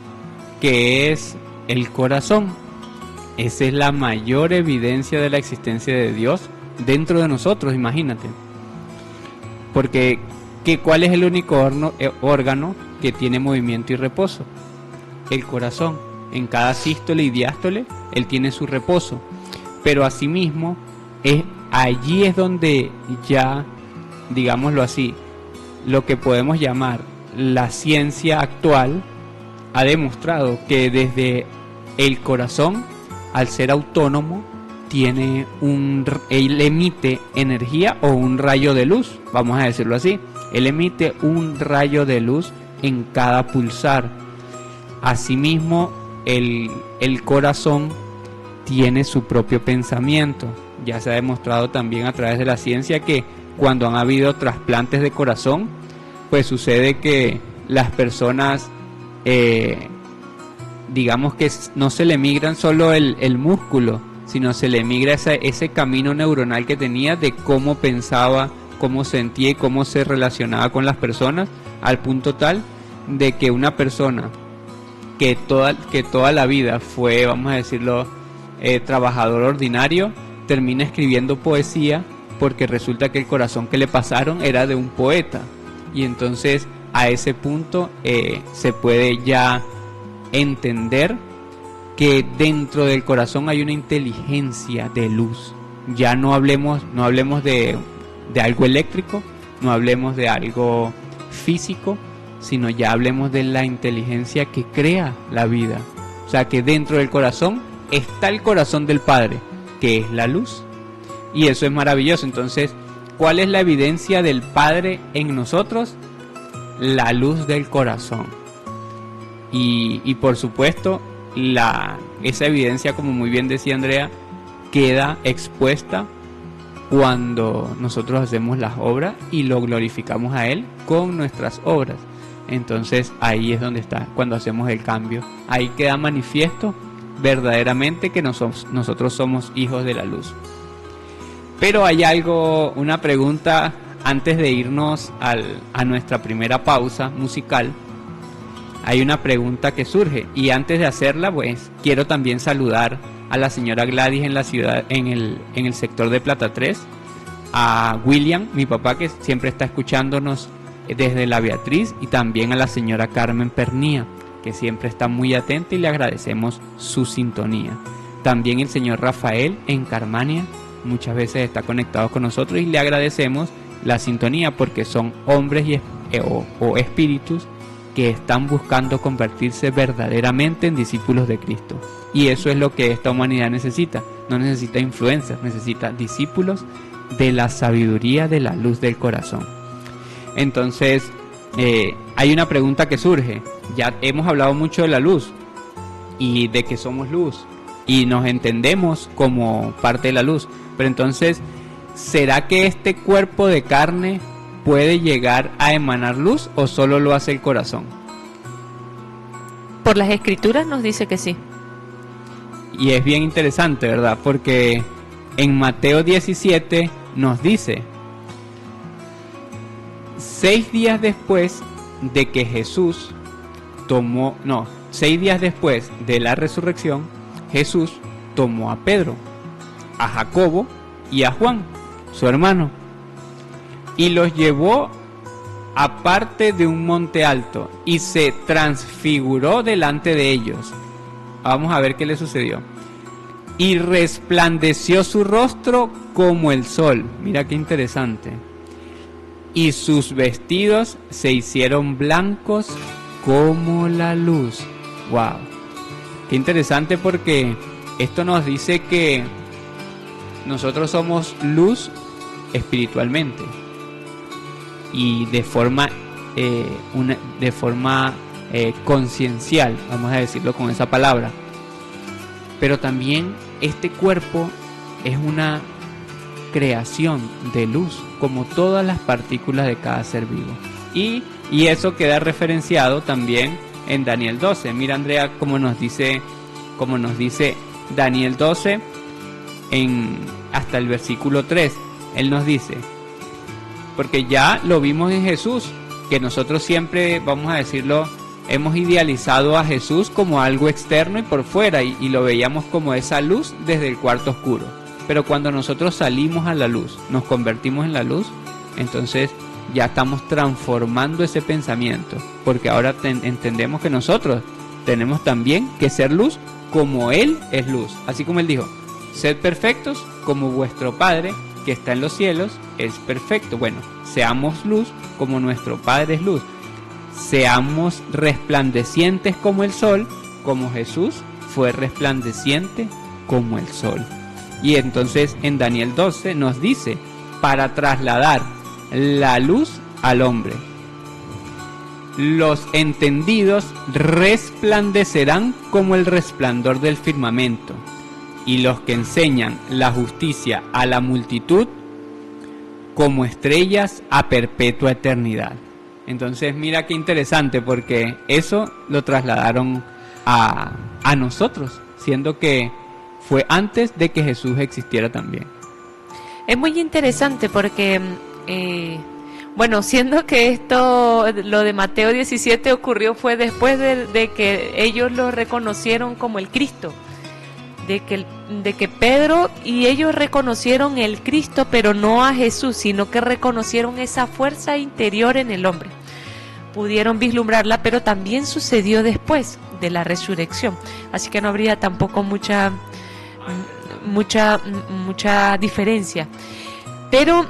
que es el corazón. Esa es la mayor evidencia de la existencia de Dios dentro de nosotros, imagínate. Porque, ¿cuál es el único órgano que tiene movimiento y reposo? El corazón. En cada sístole y diástole, él tiene su reposo. Pero asimismo, allí es donde ya, digámoslo así, lo que podemos llamar la ciencia actual ha demostrado que desde el corazón, al ser autónomo, él emite energía o un rayo de luz, vamos a decirlo así. Él emite un rayo de luz en cada pulsar. Asimismo, el corazón tiene su propio pensamiento. Ya se ha demostrado también a través de la ciencia que cuando han habido trasplantes de corazón, pues sucede que las personas, digamos que no se le migran solo el músculo, sino se le migra ese camino neuronal que tenía de cómo pensaba, cómo sentía y cómo se relacionaba con las personas, al punto tal de que una persona que toda la vida fue, vamos a decirlo, trabajador ordinario, termina escribiendo poesía porque resulta que el corazón que le pasaron era de un poeta. Y entonces a ese punto se puede ya entender que dentro del corazón hay una inteligencia de luz. Ya no hablemos de algo eléctrico, no hablemos de algo físico, sino ya hablemos de la inteligencia que crea la vida. O sea, que dentro del corazón está el corazón del Padre, que es la luz. Y eso es maravilloso. Entonces, ¿cuál es la evidencia del Padre en nosotros? La luz del corazón. Y por supuesto, esa evidencia, como muy bien decía Andrea, queda expuesta cuando nosotros hacemos las obras y lo glorificamos a Él con nuestras obras. Entonces ahí es donde está, cuando hacemos el cambio. Ahí queda manifiesto verdaderamente que nosotros somos hijos de la luz. Pero hay una pregunta antes de irnos a nuestra primera pausa musical. Hay una pregunta que surge, y antes de hacerla, pues quiero también saludar a la señora Gladys en la ciudad, en el sector de Plata 3, a William, mi papá, que siempre está escuchándonos desde la Beatriz, y también a la señora Carmen Pernía, que siempre está muy atenta y le agradecemos su sintonía. También el señor Rafael en Carmania muchas veces está conectado con nosotros y le agradecemos la sintonía, porque son hombres o espíritus que están buscando convertirse verdaderamente en discípulos de Cristo. Y eso es lo que esta humanidad necesita. No necesita influencias, necesita discípulos de la sabiduría de la luz del corazón. Entonces, hay una pregunta que surge. Ya hemos hablado mucho de la luz y de que somos luz y nos entendemos como parte de la luz. Pero entonces, ¿será que este cuerpo de carne puede llegar a emanar luz o solo lo hace el corazón? Por las escrituras nos dice que sí. Y es bien interesante, ¿verdad? Porque en Mateo 17 nos dice: 6 días después de que Jesús 6 días después de la resurrección, Jesús tomó a Pedro, a Jacobo y a Juan, su hermano, y los llevó aparte de un monte alto y se transfiguró delante de ellos. Vamos a ver qué le sucedió. Y resplandeció su rostro como el sol. Mira qué interesante. Y sus vestidos se hicieron blancos como la luz. Wow. Qué interesante, porque esto nos dice que nosotros somos luz espiritualmente. Y de forma conciencial, vamos a decirlo con esa palabra. Pero también este cuerpo es una creación de luz, como todas las partículas de cada ser vivo. Y eso queda referenciado también en Daniel 12. Mira, Andrea, como nos dice Daniel 12 hasta el versículo 3. Él nos dice: porque ya lo vimos en Jesús, que nosotros siempre, vamos a decirlo, hemos idealizado a Jesús como algo externo y por fuera, y lo veíamos como esa luz desde el cuarto oscuro. Pero cuando nosotros salimos a la luz, nos convertimos en la luz, entonces ya estamos transformando ese pensamiento, porque ahora entendemos que nosotros tenemos también que ser luz como Él es luz. Así como Él dijo: sed perfectos como vuestro Padre que está en los cielos es perfecto. Bueno, seamos luz como nuestro Padre es luz. Seamos resplandecientes como el sol, como Jesús fue resplandeciente como el sol. Y entonces en Daniel 12 nos dice: para trasladar la luz al hombre. Los entendidos resplandecerán como el resplandor del firmamento, y los que enseñan la justicia a la multitud como estrellas a perpetua eternidad. Entonces mira qué interesante, porque eso lo trasladaron a nosotros, siendo que fue antes de que Jesús existiera también. Es muy interesante porque, siendo que lo de Mateo 17 ocurrió fue después de que ellos lo reconocieron como el Cristo. de que Pedro y ellos reconocieron el Cristo, pero no a Jesús, sino que reconocieron esa fuerza interior en el hombre. Pudieron vislumbrarla, pero también sucedió después de la resurrección. Así que no habría tampoco mucha diferencia. Pero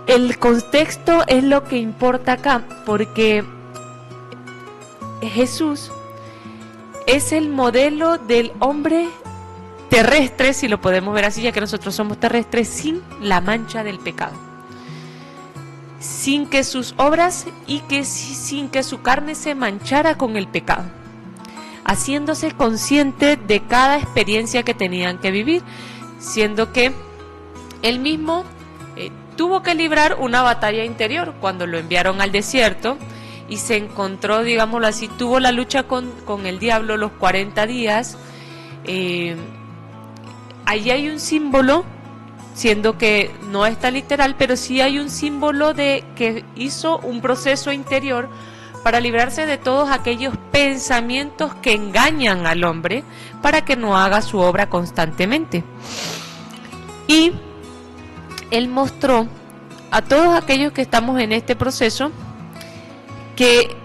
el contexto es lo que importa acá, porque Jesús es el modelo del hombre terrestre, si lo podemos ver así, ya que nosotros somos terrestres, sin la mancha del pecado, sin que sus obras sin que su carne se manchara con el pecado, haciéndose consciente de cada experiencia que tenían que vivir, siendo que él mismo tuvo que librar una batalla interior cuando lo enviaron al desierto y se encontró, digámoslo así, tuvo la lucha con el diablo los 40 días. Allí hay un símbolo, siendo que no está literal, pero sí hay un símbolo de que hizo un proceso interior para librarse de todos aquellos pensamientos que engañan al hombre para que no haga su obra constantemente. Y él mostró a todos aquellos que estamos en este proceso que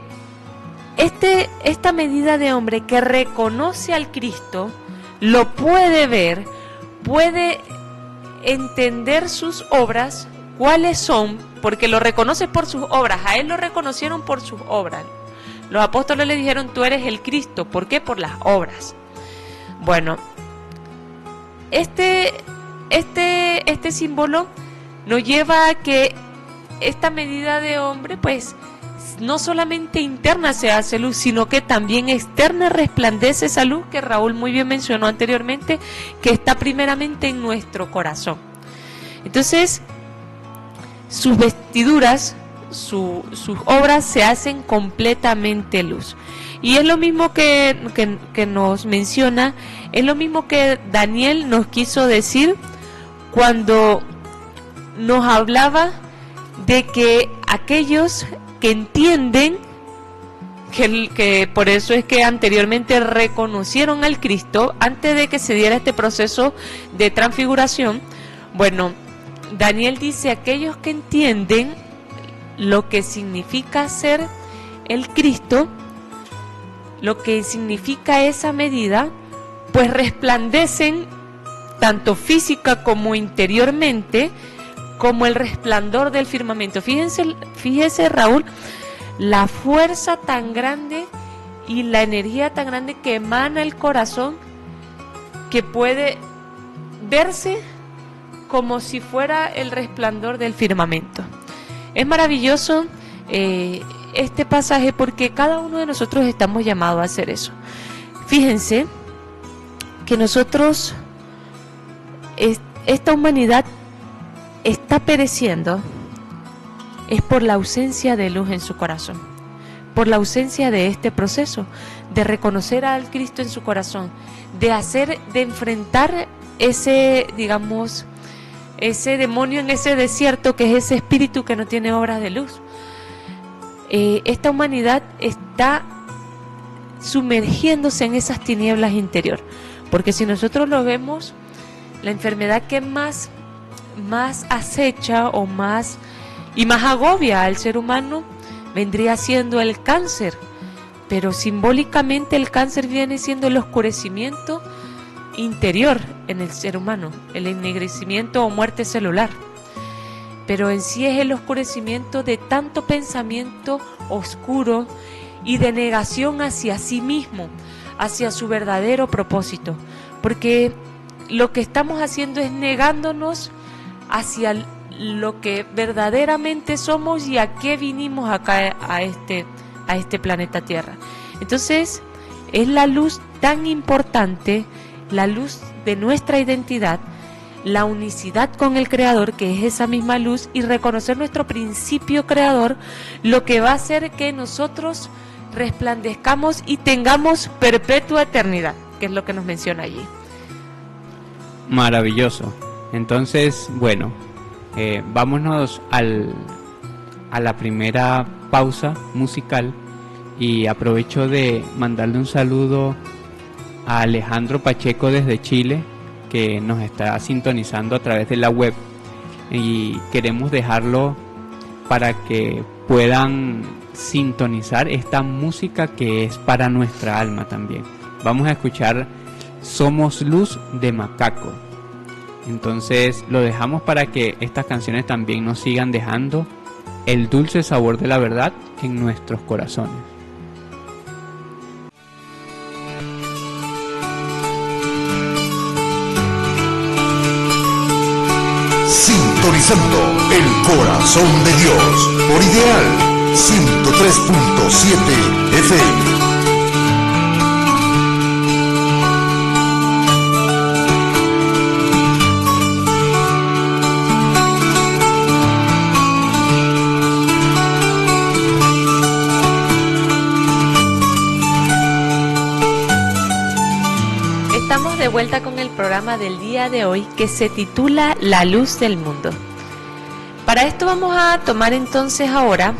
esta medida de hombre que reconoce al Cristo, lo puede ver, puede entender sus obras, cuáles son, porque lo reconoce por sus obras. A él lo reconocieron por sus obras. Los apóstoles le dijeron: tú eres el Cristo. ¿Por qué? Por las obras. Bueno, este símbolo nos lleva a que esta medida de hombre, pues, no solamente interna se hace luz, sino que también externa resplandece esa luz que Raúl muy bien mencionó anteriormente, que está primeramente en nuestro corazón. Entonces, sus vestiduras, sus obras se hacen completamente luz. Y es lo mismo que nos menciona, es lo mismo que Daniel nos quiso decir cuando nos hablaba de que aquellos que entienden, que por eso es que anteriormente reconocieron al Cristo, antes de que se diera este proceso de transfiguración. Bueno, Daniel dice: aquellos que entienden lo que significa ser el Cristo, lo que significa esa medida, pues resplandecen tanto física como interiormente, como el resplandor del firmamento. Fíjese, Raúl, la fuerza tan grande y la energía tan grande que emana el corazón, que puede verse como si fuera el resplandor del firmamento. Es maravilloso este pasaje, porque cada uno de nosotros estamos llamados a hacer eso. Fíjense que nosotros, esta humanidad está pereciendo es por la ausencia de luz en su corazón, por la ausencia de este proceso de reconocer al Cristo en su corazón, de enfrentar ese, digamos, ese demonio en ese desierto, que es ese espíritu que no tiene obras de luz. Esta humanidad está sumergiéndose en esas tinieblas interior, porque si nosotros lo vemos, la enfermedad que más acecha o más agobia al ser humano vendría siendo el cáncer, pero simbólicamente el cáncer viene siendo el oscurecimiento interior en el ser humano, el ennegrecimiento o muerte celular, pero en sí es el oscurecimiento de tanto pensamiento oscuro y de negación hacia sí mismo, hacia su verdadero propósito, porque lo que estamos haciendo es negándonos hacia lo que verdaderamente somos y a qué vinimos acá a este planeta Tierra. Entonces, es la luz tan importante, la luz de nuestra identidad, la unicidad con el Creador, que es esa misma luz, y reconocer nuestro principio creador, lo que va a hacer que nosotros resplandezcamos y tengamos perpetua eternidad, que es lo que nos menciona allí. Maravilloso. Entonces, bueno, vámonos a la primera pausa musical, y aprovecho de mandarle un saludo a Alejandro Pacheco desde Chile, que nos está sintonizando a través de la web, y queremos dejarlo para que puedan sintonizar esta música que es para nuestra alma también. Vamos a escuchar Somos Luz de Macaco. Entonces lo dejamos para que estas canciones también nos sigan dejando el dulce sabor de la verdad en nuestros corazones. Sintonizando el corazón de Dios por Ideal 103.7 FM. Estamos de vuelta con el programa del día de hoy que se titula La Luz del Mundo. Para esto vamos a tomar entonces ahora,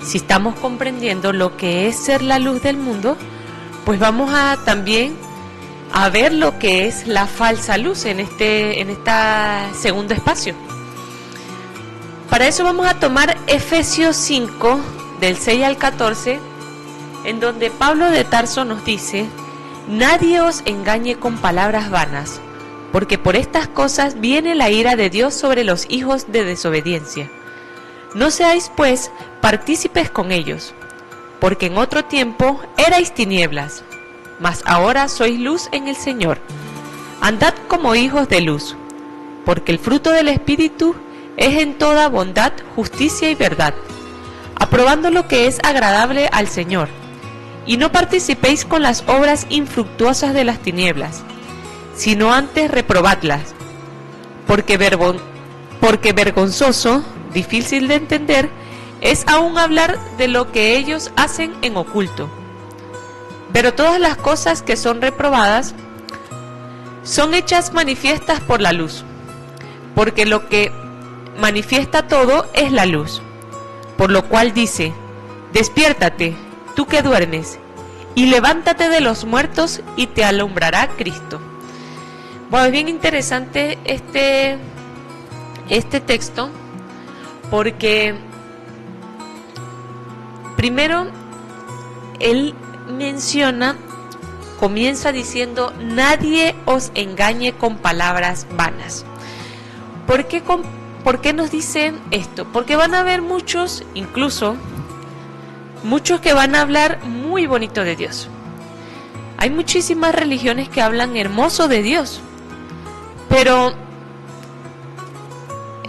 si estamos comprendiendo lo que es ser la luz del mundo, pues vamos a también a ver lo que es la falsa luz en este segundo espacio. Para eso vamos a tomar Efesios 5, del 6 al 14, en donde Pablo de Tarso nos dice: nadie os engañe con palabras vanas, porque por estas cosas viene la ira de Dios sobre los hijos de desobediencia. No seáis, pues, partícipes con ellos, porque en otro tiempo erais tinieblas, mas ahora sois luz en el Señor. Andad como hijos de luz, porque el fruto del Espíritu es en toda bondad, justicia y verdad, aprobando lo que es agradable al Señor. Y no participéis con las obras infructuosas de las tinieblas, sino antes reprobadlas, porque vergonzoso, difícil de entender, es aún hablar de lo que ellos hacen en oculto. Pero todas las cosas que son reprobadas son hechas manifiestas por la luz, porque lo que manifiesta todo es la luz. Por lo cual dice: despiértate, tú que duermes, y levántate de los muertos, y te alumbrará Cristo. Bueno, es bien interesante este texto, porque primero él comienza diciendo: nadie os engañe con palabras vanas. ¿Por qué nos dicen esto? Porque van a haber muchos, incluso muchos que van a hablar muy bonito de Dios. Hay muchísimas religiones que hablan hermoso de Dios, pero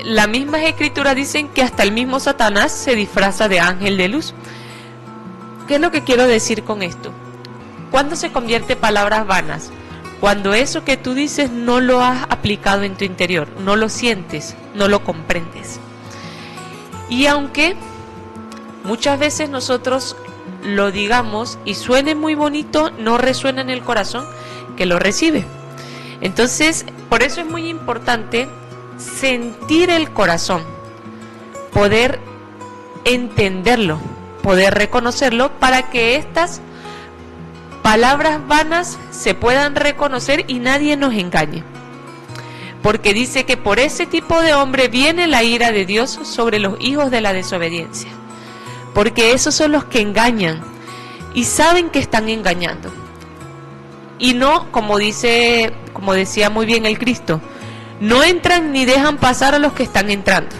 las mismas escrituras dicen que hasta el mismo Satanás se disfraza de ángel de luz. ¿Qué es lo que quiero decir con esto? ¿Cuándo se convierte palabras vanas? Cuando eso que tú dices no lo has aplicado en tu interior, no lo sientes, no lo comprendes. Y aunque muchas veces nosotros lo digamos y suene muy bonito, no resuena en el corazón que lo recibe. Entonces, por eso es muy importante sentir el corazón, poder entenderlo, poder reconocerlo, para que estas palabras vanas se puedan reconocer y nadie nos engañe. Porque dice que por ese tipo de hombre viene la ira de Dios sobre los hijos de la desobediencia. Porque esos son los que engañan y saben que están engañando. Y no, como decía muy bien el Cristo, no entran ni dejan pasar a los que están entrando.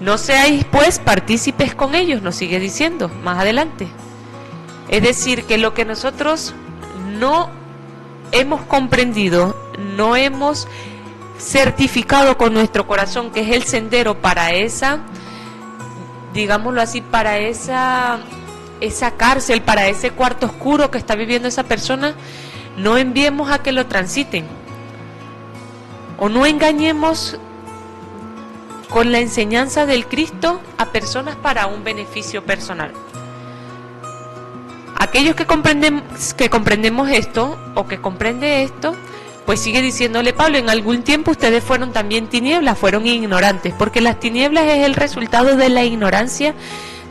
No seáis pues partícipes con ellos, nos sigue diciendo más adelante. Es decir, que lo que nosotros no hemos comprendido, no hemos certificado con nuestro corazón, que es el sendero para esa, digámoslo así, para esa cárcel, para ese cuarto oscuro que está viviendo esa persona, no enviemos a que lo transiten. O no engañemos con la enseñanza del Cristo a personas para un beneficio personal. Aquellos que comprendemos esto, o que comprende esto, pues sigue diciéndole Pablo: en algún tiempo ustedes fueron también tinieblas, fueron ignorantes, porque las tinieblas es el resultado de la ignorancia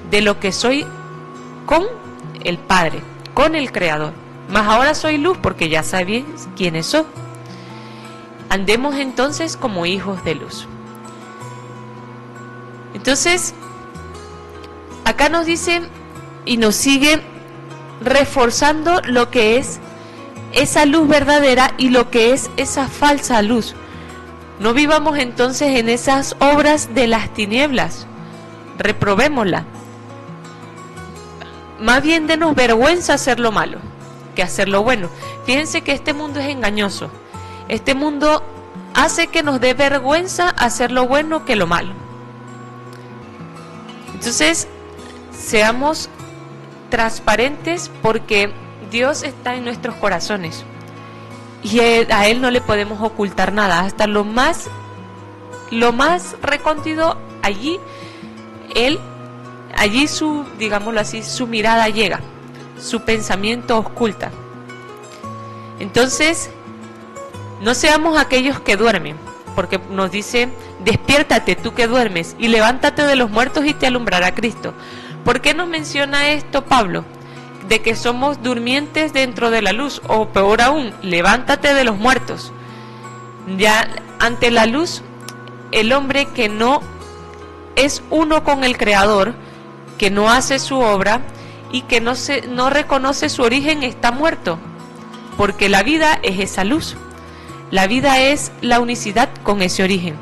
de lo que soy con el Padre, con el Creador. Mas ahora soy luz porque ya sabéis quiénes soy. Andemos entonces como hijos de luz. Entonces, acá nos dice y nos sigue reforzando lo que es esa luz verdadera y lo que es esa falsa luz. No vivamos entonces en esas obras de las tinieblas, reprobémosla. Más bien denos vergüenza hacer lo malo que hacer lo bueno. Fíjense que este mundo es engañoso. Este mundo hace que nos dé vergüenza hacer lo bueno que lo malo. Entonces, seamos transparentes porque Dios está en nuestros corazones y a Él no le podemos ocultar nada. Hasta lo más recóndito, allí su, digámoslo así, su mirada llega, su pensamiento oculta. Entonces, no seamos aquellos que duermen, porque nos dice: despiértate tú que duermes y levántate de los muertos y te alumbrará Cristo. ¿Por qué nos menciona esto Pablo? De que somos durmientes dentro de la luz, o peor aún, levántate de los muertos. Ya ante la luz, el hombre que no es uno con el Creador, que no hace su obra y que no reconoce su origen, está muerto, porque la vida es esa luz. La vida es la unicidad con ese origen.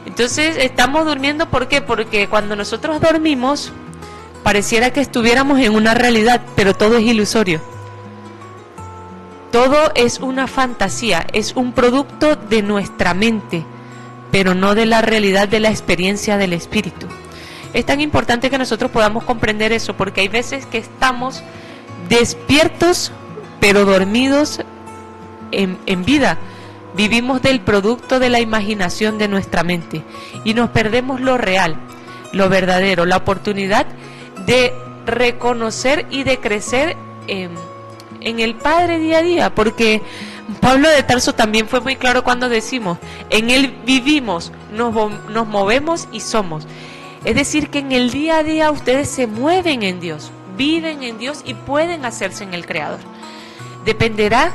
Entonces estamos durmiendo, ¿por qué? Porque cuando nosotros dormimos pareciera que estuviéramos en una realidad, pero todo es ilusorio. Todo es una fantasía, es un producto de nuestra mente, pero no de la realidad de la experiencia del espíritu. Es tan importante que nosotros podamos comprender eso, porque hay veces que estamos despiertos, pero dormidos en vida. Vivimos del producto de la imaginación de nuestra mente y nos perdemos lo real, lo verdadero, la oportunidad de reconocer y de crecer en el Padre día a día, porque Pablo de Tarso también fue muy claro cuando decimos: en Él vivimos, nos movemos y somos. Es decir, que en el día a día ustedes se mueven en Dios, viven en Dios y pueden hacerse en el Creador. Dependerá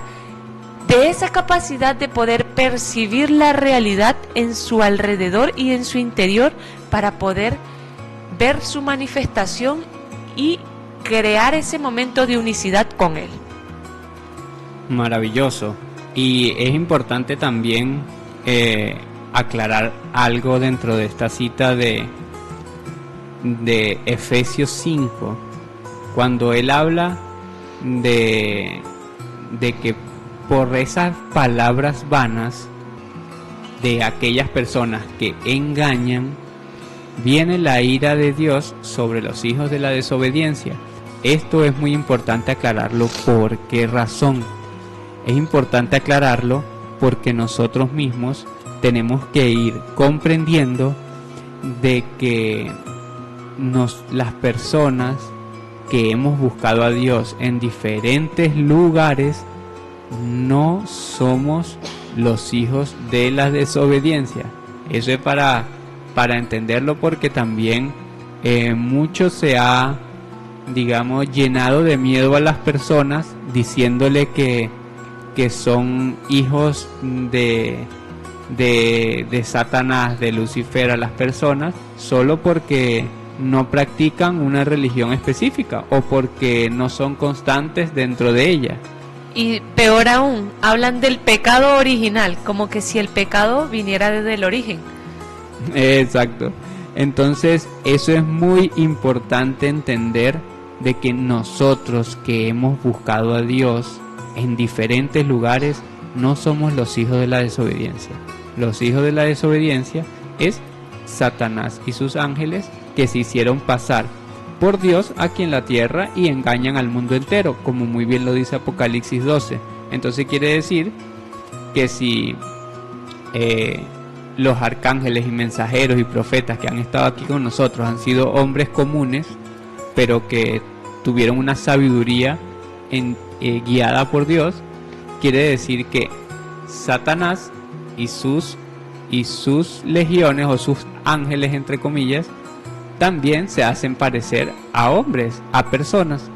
de esa capacidad de poder percibir la realidad en su alrededor y en su interior para poder ver su manifestación y crear ese momento de unicidad con Él. Maravilloso. Y es importante también aclarar algo dentro de esta cita de Efesios 5, cuando él habla de que por esas palabras vanas de aquellas personas que engañan, viene la ira de Dios sobre los hijos de la desobediencia. Esto es muy importante aclararlo. ¿Por qué razón? Es importante aclararlo porque nosotros mismos tenemos que ir comprendiendo de que las personas que hemos buscado a Dios en diferentes lugares no somos los hijos de la desobediencia. Eso es para entenderlo, porque también mucho se ha, digamos, llenado de miedo a las personas diciéndole que son hijos de Satanás, de Lucifer a las personas, solo porque no practican una religión específica o porque no son constantes dentro de ella. Y peor aún, hablan del pecado original, como que si el pecado viniera desde el origen. Exacto. Entonces, eso es muy importante entender, de que nosotros que hemos buscado a Dios en diferentes lugares no somos los hijos de la desobediencia. Los hijos de la desobediencia es Satanás y sus ángeles, que se hicieron pasar por Dios aquí en la tierra y engañan al mundo entero, como muy bien lo dice Apocalipsis 12. Entonces quiere decir que si los arcángeles y mensajeros y profetas que han estado aquí con nosotros han sido hombres comunes, pero que tuvieron una sabiduría guiada por Dios, quiere decir que Satanás y sus legiones, o sus ángeles entre comillas, también se hacen parecer a hombres, a personas,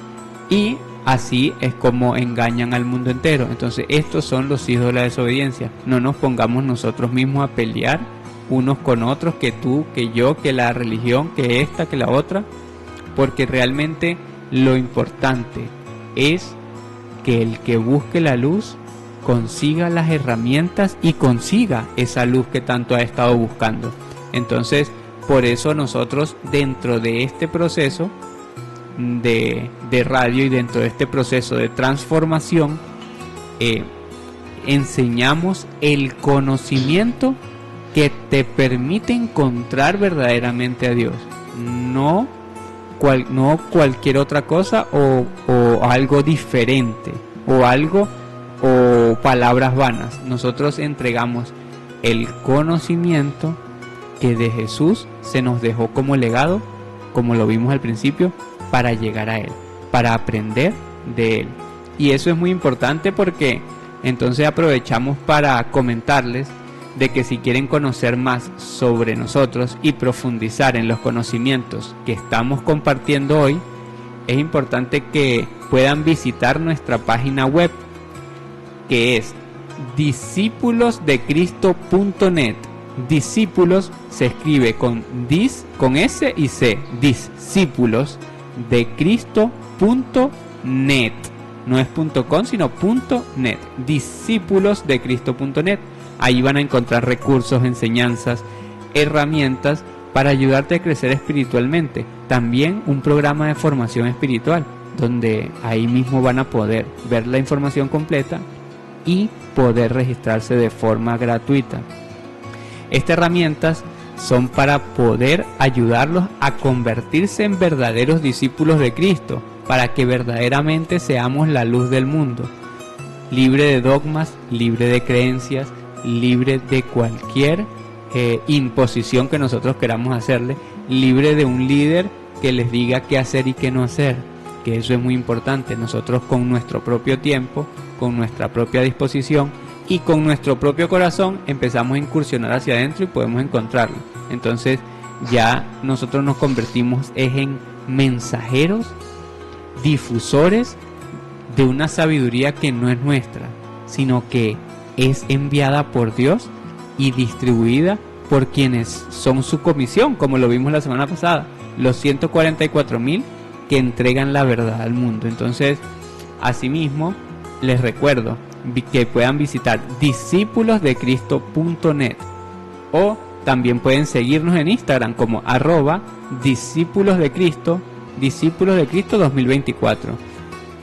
y así es como engañan al mundo entero. Entonces estos son los hijos de la desobediencia. No nos pongamos nosotros mismos a pelear unos con otros, que tú, que yo, que la religión, que esta, que la otra, porque realmente lo importante es que el que busque la luz consiga las herramientas y consiga esa luz que tanto ha estado buscando. Entonces, por eso nosotros, dentro de este proceso de radio y dentro de este proceso de transformación, enseñamos el conocimiento que te permite encontrar verdaderamente a Dios, no cualquier otra cosa o algo diferente o palabras vanas. Nosotros entregamos el conocimiento que de Jesús se nos dejó como legado, como lo vimos al principio, para llegar a Él, para aprender de Él. Y eso es muy importante, porque entonces aprovechamos para comentarles de que si quieren conocer más sobre nosotros y profundizar en los conocimientos que estamos compartiendo hoy, es importante que puedan visitar nuestra página web, que es discipulosdecristo.net. Discípulos se escribe con S y C, discípulosdecristo.net. No es .com, sino .net. Discípulosdecristo.net. Ahí van a encontrar recursos, enseñanzas, herramientas para ayudarte a crecer espiritualmente. También un programa de formación espiritual, donde ahí mismo van a poder ver la información completa y poder registrarse de forma gratuita. Estas herramientas son para poder ayudarlos a convertirse en verdaderos discípulos de Cristo, para que verdaderamente seamos la luz del mundo, libre de dogmas, libre de creencias, libre de cualquier imposición que nosotros queramos hacerle, libre de un líder que les diga qué hacer y qué no hacer, que eso es muy importante. Nosotros, con nuestro propio tiempo, con nuestra propia disposición y con nuestro propio corazón, empezamos a incursionar hacia adentro y podemos encontrarlo. Entonces ya nosotros nos convertimos en mensajeros, difusores de una sabiduría que no es nuestra, sino que es enviada por Dios y distribuida por quienes son su comisión, como lo vimos la semana pasada, los 144,000 que entregan la verdad al mundo. Entonces, asimismo, les recuerdo que puedan visitar discípulosdecristo.net, o también pueden seguirnos en Instagram como @discípulosdecristo, discípulos de Cristo 2024,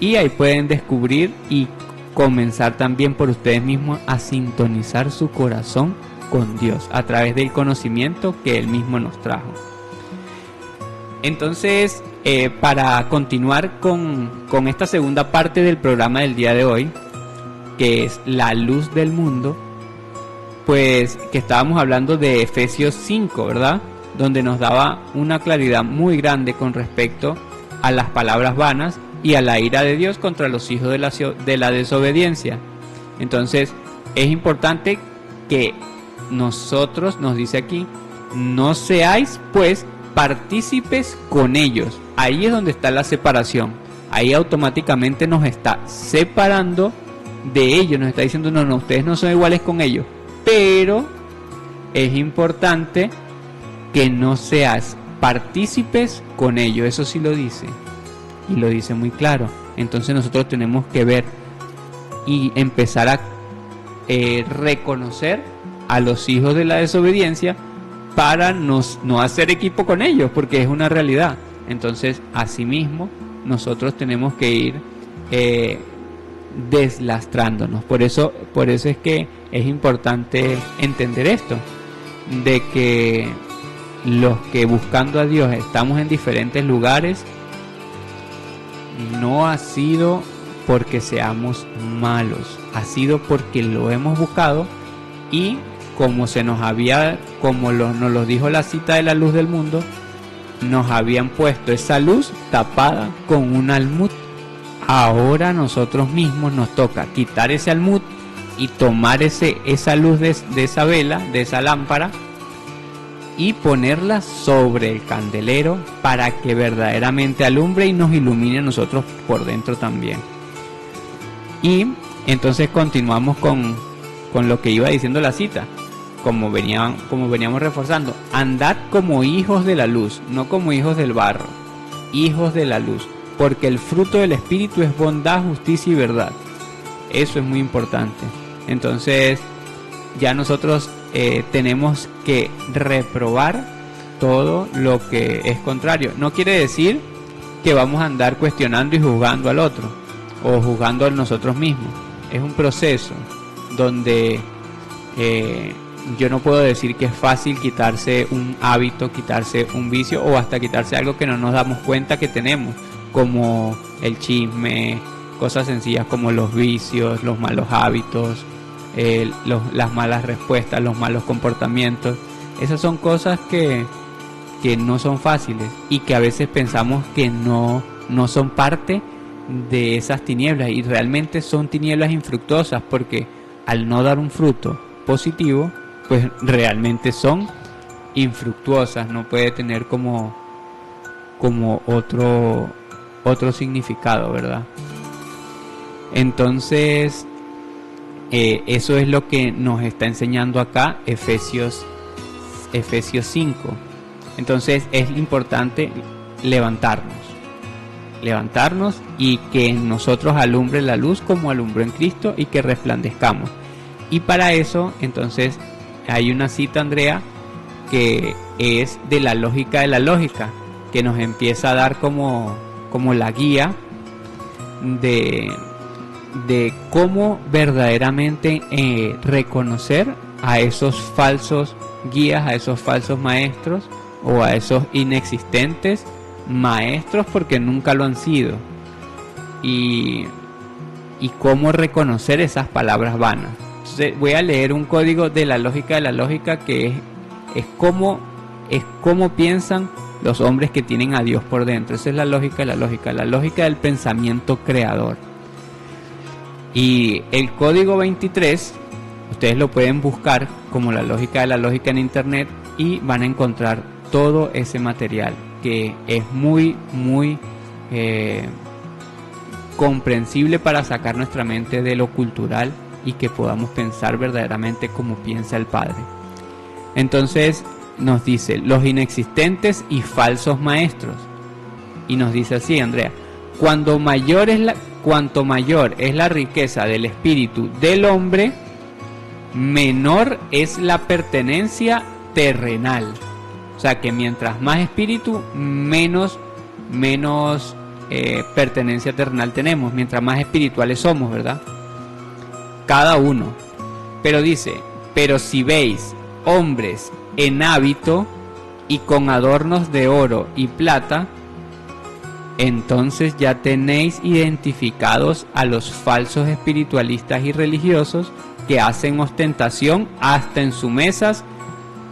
y ahí pueden descubrir y comenzar también por ustedes mismos a sintonizar su corazón con Dios a través del conocimiento que Él mismo nos trajo. Entonces, para continuar con esta segunda parte del programa del día de hoy, que es la luz del mundo, pues que estábamos hablando de Efesios 5, ¿verdad? Donde nos daba una claridad muy grande con respecto a las palabras vanas y a la ira de Dios contra los hijos de la desobediencia. Entonces es importante que nosotros, nos dice aquí, no seáis pues partícipes con ellos. Ahí es donde está la separación. Ahí automáticamente nos está separando de ellos, nos está diciendo no, ustedes no son iguales con ellos, pero es importante que no seas partícipes con ellos. Eso sí lo dice, y lo dice muy claro. Entonces nosotros tenemos que ver y empezar a reconocer a los hijos de la desobediencia para no hacer equipo con ellos, porque es una realidad. Entonces, asimismo, nosotros tenemos que ir deslastrándonos. Por eso es que es importante entender esto, de que los que buscando a Dios estamos en diferentes lugares, no ha sido porque seamos malos, ha sido porque lo hemos buscado, y como nos lo dijo la cita de la luz del mundo, nos habían puesto esa luz tapada con un almud. Ahora nosotros mismos nos toca quitar ese almud y tomar esa luz de esa vela, de esa lámpara, y ponerla sobre el candelero para que verdaderamente alumbre y nos ilumine a nosotros por dentro también. Y entonces continuamos con lo que iba diciendo la cita, como veníamos reforzando: andad como hijos de la luz, no como hijos del barro, hijos de la luz, porque el fruto del Espíritu es bondad, justicia y verdad. Eso es muy importante. Entonces ya nosotros tenemos que reprobar todo lo que es contrario. No quiere decir que vamos a andar cuestionando y juzgando al otro o juzgando a nosotros mismos. Es un proceso donde yo no puedo decir que es fácil quitarse un hábito, quitarse un vicio o hasta quitarse algo que no nos damos cuenta que tenemos, como el chisme, cosas sencillas como los vicios, los malos hábitos, las malas respuestas, los malos comportamientos. Esas son cosas que no son fáciles y que a veces pensamos que no son parte de esas tinieblas, y realmente son tinieblas infructuosas, porque al no dar un fruto positivo, pues realmente son infructuosas, no puede tener como otro significado, ¿verdad? Entonces eso es lo que nos está enseñando acá Efesios 5. Entonces es importante levantarnos y que en nosotros alumbre la luz como alumbró en Cristo, y que resplandezcamos. Y para eso entonces hay una cita, Andrea, que es de la lógica de la lógica, que nos empieza a dar como la guía de cómo verdaderamente reconocer a esos falsos guías, a esos falsos maestros, o a esos inexistentes maestros porque nunca lo han sido, y cómo reconocer esas palabras vanas. Entonces voy a leer un código de la lógica que es cómo piensan los hombres que tienen a Dios por dentro. Esa es la lógica del pensamiento creador. Y el código 23, ustedes lo pueden buscar como la lógica de la lógica en internet, y van a encontrar todo ese material, que es muy comprensible para sacar nuestra mente de lo cultural y que podamos pensar verdaderamente como piensa el Padre. Entonces nos dice los inexistentes y falsos maestros, y nos dice así, Andrea: cuanto mayor es la riqueza del espíritu del hombre, menor es la pertenencia terrenal. O sea que mientras más espíritu, menos pertenencia terrenal tenemos, mientras más espirituales somos, ¿verdad? Cada uno. Pero dice: pero si veis hombres en hábito y con adornos de oro y plata, entonces ya tenéis identificados a los falsos espiritualistas y religiosos, que hacen ostentación hasta en sus mesas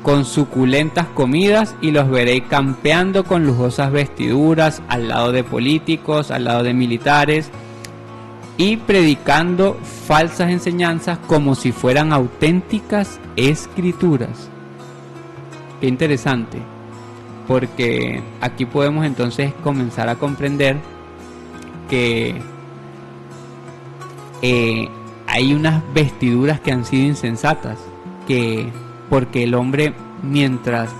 con suculentas comidas, y los veréis campeando con lujosas vestiduras al lado de políticos, al lado de militares, y predicando falsas enseñanzas como si fueran auténticas escrituras. Qué interesante, porque aquí podemos entonces comenzar a comprender que hay unas vestiduras que han sido insensatas, porque el hombre, mientras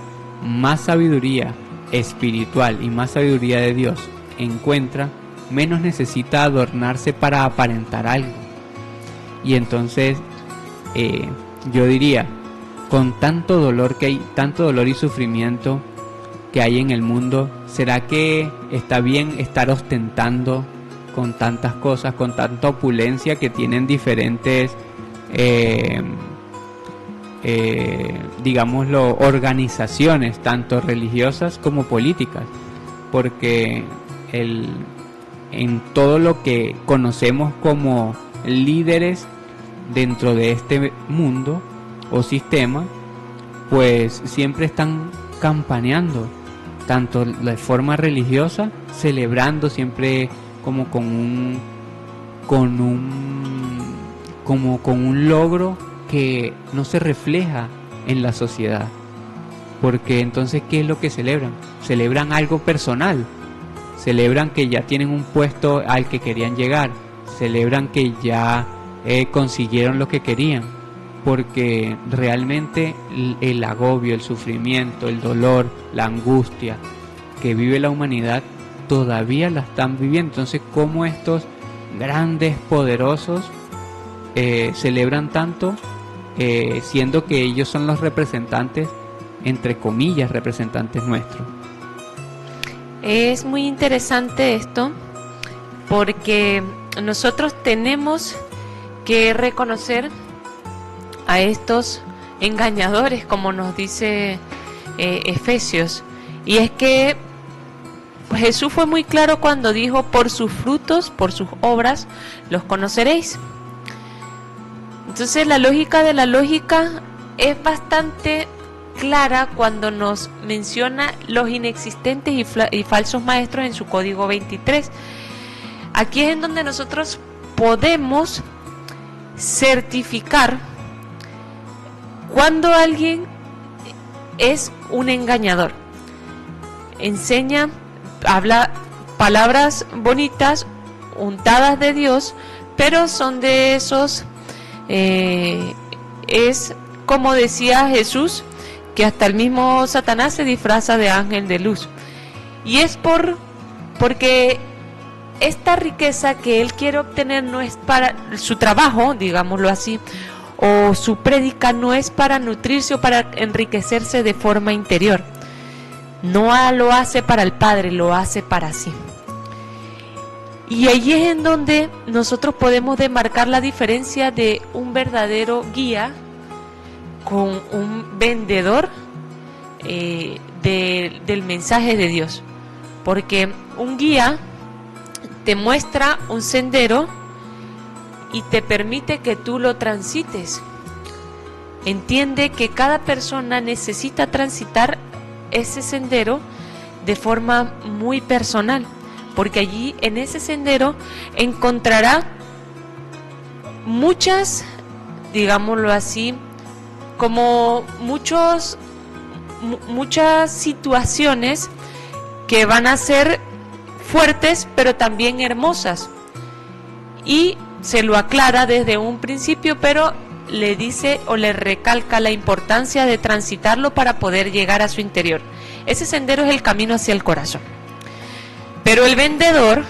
más sabiduría espiritual y más sabiduría de Dios encuentra, menos necesita adornarse para aparentar algo. Y entonces yo diría, con tanto dolor que hay, tanto dolor y sufrimiento que hay en el mundo, ¿será que está bien estar ostentando con tantas cosas, con tanta opulencia que tienen diferentes digámoslo, organizaciones, tanto religiosas como políticas? Porque en todo lo que conocemos como líderes dentro de este mundo o sistema, pues siempre están campaneando, tanto de forma religiosa, celebrando siempre como con un logro que no se refleja en la sociedad. porque entonces, ¿qué es lo que celebran? Celebran algo personal, celebran que ya tienen un puesto al que querían llegar, celebran que ya consiguieron lo que querían, porque realmente el agobio, el sufrimiento, el dolor, la angustia que vive la humanidad todavía la están viviendo. Entonces, ¿cómo estos grandes poderosos celebran tanto, siendo que ellos son los representantes, entre comillas, representantes nuestros? Es muy interesante esto, porque nosotros tenemos que reconocer a estos engañadores, como nos dice Efesios, y es que Jesús fue muy claro cuando dijo: por sus frutos, por sus obras los conoceréis. Entonces la lógica de la lógica es bastante clara cuando nos menciona los inexistentes y falsos maestros en su código 23. Aquí es en donde nosotros podemos certificar cuando alguien es un engañador. Enseña, habla palabras bonitas, untadas de Dios, pero son de esos, es como decía Jesús, que hasta el mismo Satanás se disfraza de ángel de luz. Y es porque esta riqueza que él quiere obtener no es para su trabajo, digámoslo así, o su prédica no es para nutrirse o para enriquecerse de forma interior. No lo hace para el Padre, lo hace para sí. Y allí es en donde nosotros podemos demarcar la diferencia de un verdadero guía con un vendedor del mensaje de Dios. Porque un guía te muestra un sendero y te permite que tú lo transites. Entiende que cada persona necesita transitar ese sendero de forma muy personal, porque allí en ese sendero encontrará muchas, digámoslo así, como muchas situaciones que van a ser fuertes pero también hermosas, y se lo aclara desde un principio, pero le dice o le recalca la importancia de transitarlo para poder llegar a su interior. Ese sendero es el camino hacia el corazón. Pero el vendedor,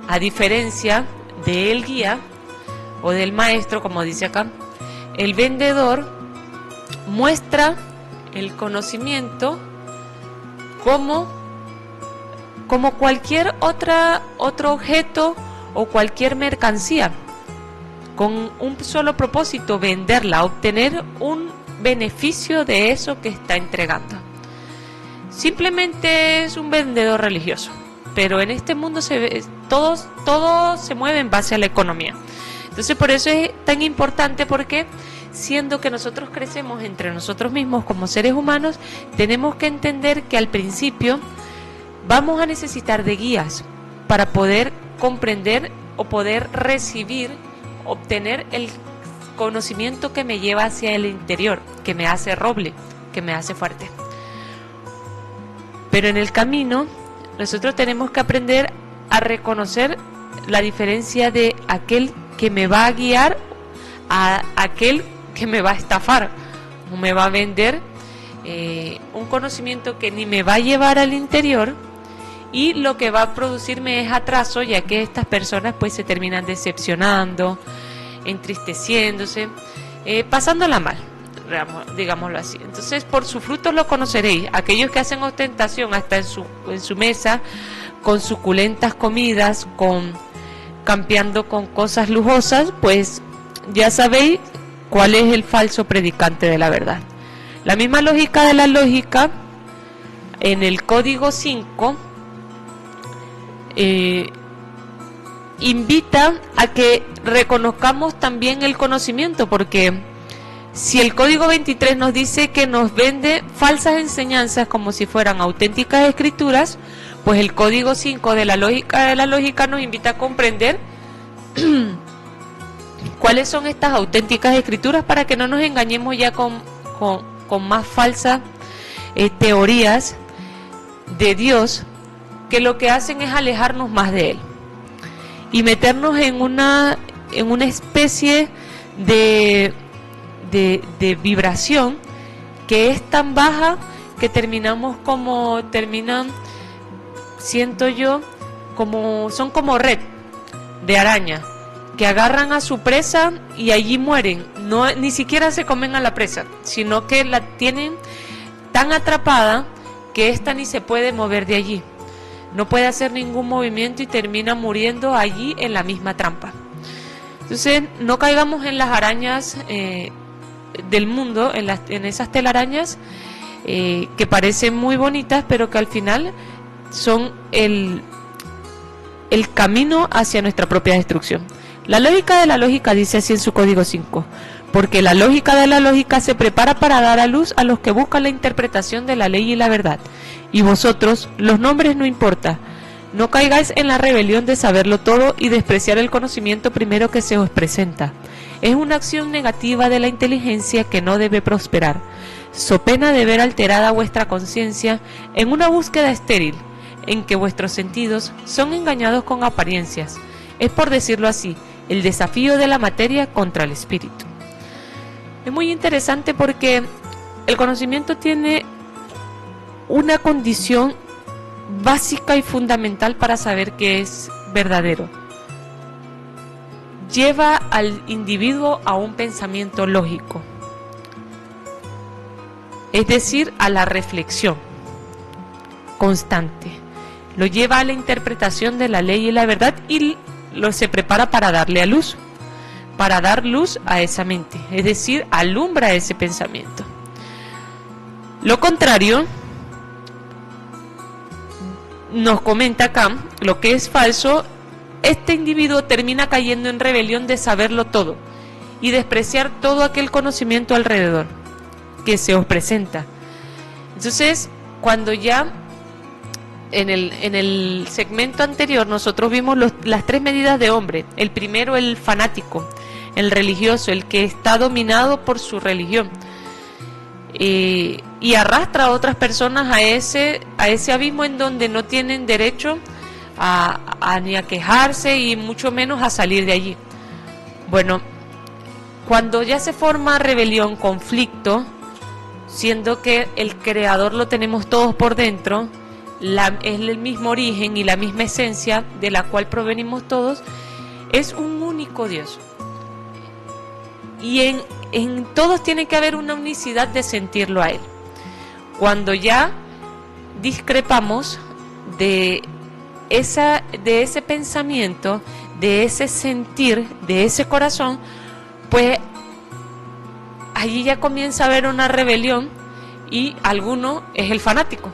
a diferencia del guía o del maestro, como dice acá, el vendedor muestra el conocimiento como cualquier otro objeto o cualquier mercancía, con un solo propósito: venderla, obtener un beneficio de eso que está entregando. Simplemente es un vendedor religioso, pero en este mundo todo se mueve en base a la economía. Entonces, por eso es tan importante, porque siendo que nosotros crecemos entre nosotros mismos como seres humanos, tenemos que entender que al principio vamos a necesitar de guías para poder comprender o poder recibir, obtener el conocimiento que me lleva hacia el interior, que me hace roble, que me hace fuerte. Pero en el camino nosotros tenemos que aprender a reconocer la diferencia de aquel que me va a guiar a aquel que me va a estafar o me va a vender un conocimiento que ni me va a llevar al interior, y lo que va a producirme es atraso, ya que estas personas pues se terminan decepcionando, entristeciéndose, pasándola mal, digámoslo así. Entonces, por sus frutos lo conoceréis. Aquellos que hacen ostentación hasta en su mesa, con suculentas comidas, campeando con cosas lujosas, pues ya sabéis cuál es el falso predicante de la verdad. La misma lógica de la lógica, en el código 5, invita a que reconozcamos también el conocimiento, porque si el código 23 nos dice que nos vende falsas enseñanzas como si fueran auténticas escrituras, pues el código 5 de la lógica nos invita a comprender cuáles son estas auténticas escrituras, para que no nos engañemos ya con más falsas teorías de Dios que lo que hacen es alejarnos más de Él y meternos en una especie de vibración que es tan baja que terminamos como terminan, siento yo, son como red de araña que agarran a su presa y allí mueren. No, ni siquiera se comen a la presa, sino que la tienen tan atrapada que ésta ni se puede mover de allí. No puede hacer ningún movimiento y termina muriendo allí en la misma trampa. Entonces, no caigamos en las arañas del mundo, en esas telarañas que parecen muy bonitas, pero que al final son el camino hacia nuestra propia destrucción. La lógica de la lógica dice así en su código 5: porque la lógica de la lógica se prepara para dar a luz a los que buscan la interpretación de la ley y la verdad. Y vosotros, los nombres no importa, no caigáis en la rebelión de saberlo todo y despreciar el conocimiento primero que se os presenta. Es una acción negativa de la inteligencia que no debe prosperar, so pena de ver alterada vuestra conciencia en una búsqueda estéril, en que vuestros sentidos son engañados con apariencias. Es, por decirlo así, el desafío de la materia contra el espíritu. Es muy interesante porque el conocimiento tiene una condición básica y fundamental para saber que es verdadero. Lleva al individuo a un pensamiento lógico, es decir, a la reflexión constante. Lo lleva a la interpretación de la ley y la verdad y se prepara para darle a luz, para dar luz a esa mente, es decir, alumbra ese pensamiento. Lo contrario, nos comenta acá, lo que es falso, este individuo termina cayendo en rebelión de saberlo todo y despreciar todo aquel conocimiento alrededor que se os presenta. Entonces, cuando ya en el segmento anterior nosotros vimos las tres medidas de hombre. El primero, el fanático, el religioso, el que está dominado por su religión y arrastra a otras personas a ese abismo en donde no tienen derecho ni a quejarse y mucho menos a salir de allí. Bueno, cuando ya se forma rebelión, conflicto, siendo que el creador lo tenemos todos por dentro, es el mismo origen y la misma esencia de la cual provenimos todos, es un único Dios. Y en todos tiene que haber una unicidad de sentirlo a Él. Cuando ya discrepamos de ese pensamiento, de ese sentir, de ese corazón, pues allí ya comienza a haber una rebelión y alguno es el fanático.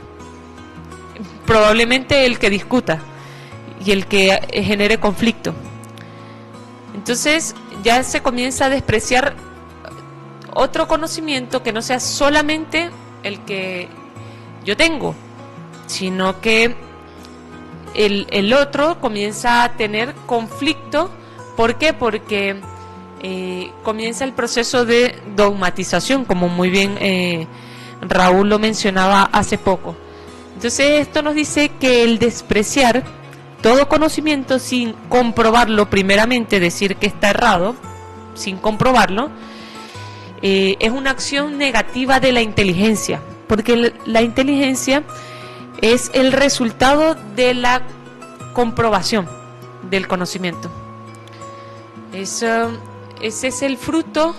Probablemente el que discuta y el que genere conflicto. Entonces ya se comienza a despreciar otro conocimiento que no sea solamente el que yo tengo, sino que el otro comienza a tener conflicto. ¿Por qué? Porque comienza el proceso de dogmatización, como muy bien Raúl lo mencionaba hace poco. Entonces esto nos dice que el despreciar todo conocimiento sin comprobarlo, primeramente decir que está errado, sin comprobarlo, es una acción negativa de la inteligencia, porque la inteligencia es el resultado de la comprobación del conocimiento. Ese es el fruto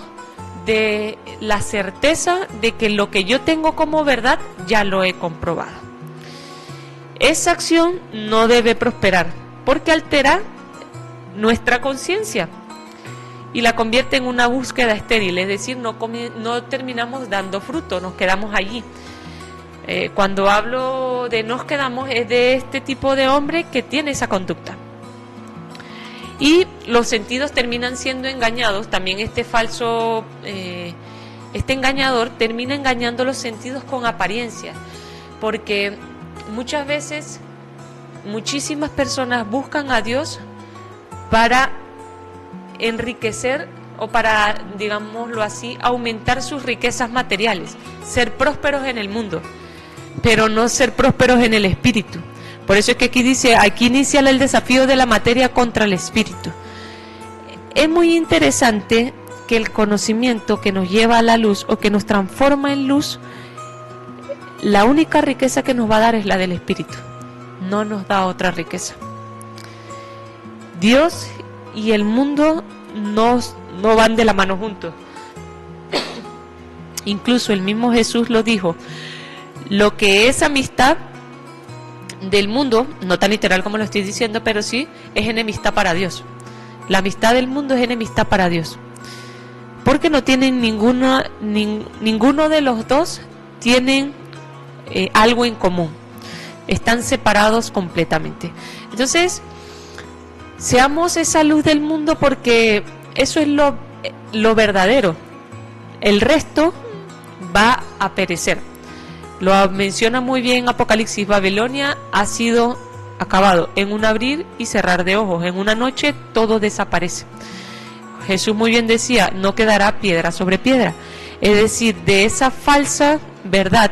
de la certeza de que lo que yo tengo como verdad ya lo he comprobado. Esa acción no debe prosperar porque altera nuestra conciencia y la convierte en una búsqueda estéril, es decir, no terminamos dando fruto, nos quedamos allí. Cuando hablo de nos quedamos es de este tipo de hombre que tiene esa conducta. Y los sentidos terminan siendo engañados, también este engañador termina engañando los sentidos con apariencia, porque muchas veces muchísimas personas buscan a Dios para enriquecer o para, digámoslo así, aumentar sus riquezas materiales, ser prósperos en el mundo. pero no ser prósperos en el espíritu. Por eso es que aquí dice, aquí inicia el desafío de la materia contra el espíritu. Es muy interesante que el conocimiento que nos lleva a la luz o que nos transforma en luz, la única riqueza que nos va a dar es la del espíritu, no nos da otra riqueza. Dios y el mundo no van de la mano juntos. Incluso el mismo Jesús lo dijo, lo que es amistad del mundo, no tan literal como lo estoy diciendo, pero sí es enemistad para Dios. La amistad del mundo es enemistad para Dios, porque no tienen ninguno de los dos tienen algo en común, están separados completamente. Entonces, seamos esa luz del mundo, porque eso es lo verdadero. El resto va a perecer. Lo menciona muy bien Apocalipsis. Babilonia ha sido acabado en un abrir y cerrar de ojos. En una noche todo desaparece. Jesús muy bien decía, no quedará piedra sobre piedra. Es decir, de esa falsa verdad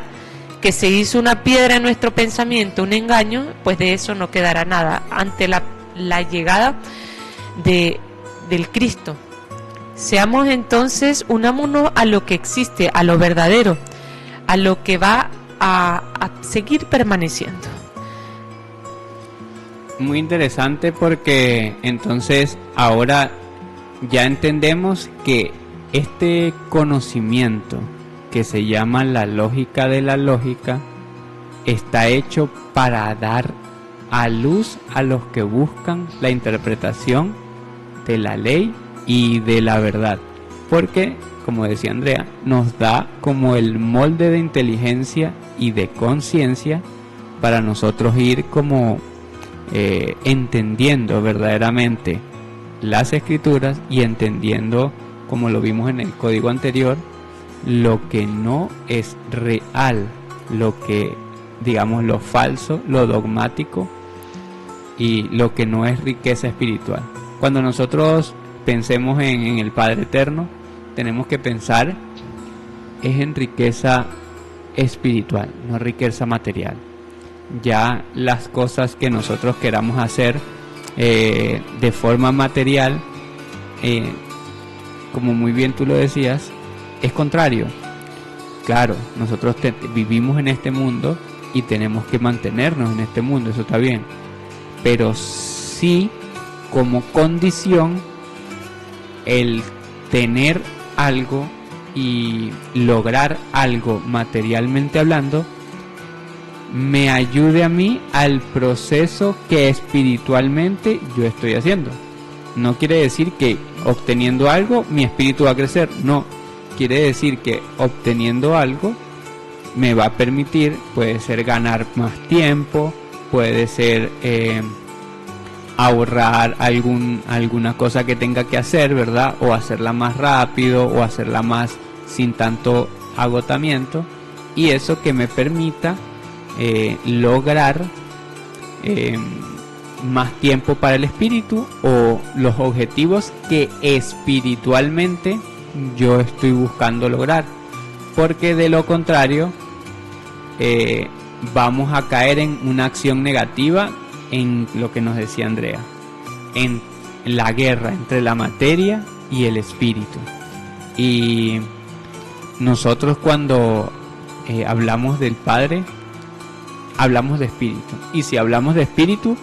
que se hizo una piedra en nuestro pensamiento, un engaño, pues de eso no quedará nada ante la llegada del Cristo. Seamos entonces, unámonos a lo que existe, a lo verdadero, a lo que va a seguir permaneciendo. Muy interesante, porque entonces ahora ya entendemos que este conocimiento que se llama la lógica de la lógica está hecho para dar a luz a los que buscan la interpretación de la ley y de la verdad, porque, como decía Andrea, nos da como el molde de inteligencia y de conciencia para nosotros ir como entendiendo verdaderamente las escrituras y entendiendo, como lo vimos en el código anterior, lo que no es real, lo que, digamos, lo falso, lo dogmático y lo que no es riqueza espiritual. Cuando nosotros pensemos en el Padre Eterno, tenemos que pensar es en riqueza espiritual, no riqueza material. Ya las cosas que nosotros queramos hacer de forma material, como muy bien tú lo decías, es contrario. Claro, nosotros vivimos en este mundo y tenemos que mantenernos en este mundo, eso está bien, pero sí, como condición, el tener algo y lograr algo materialmente hablando me ayude a mí al proceso que espiritualmente yo estoy haciendo. No quiere decir que obteniendo algo mi espíritu va a crecer, no, quiere decir que obteniendo algo me va a permitir, puede ser ganar más tiempo, puede ser ahorrar alguna cosa que tenga que hacer, ¿verdad? O hacerla más rápido, o hacerla más sin tanto agotamiento, y eso que me permita lograr más tiempo para el espíritu o los objetivos que espiritualmente yo estoy buscando lograr, porque de lo contrario vamos a caer en una acción negativa, en lo que nos decía Andrea, en la guerra entre la materia y el espíritu. Y nosotros cuando hablamos del Padre, hablamos de espíritu, y si hablamos de espíritu,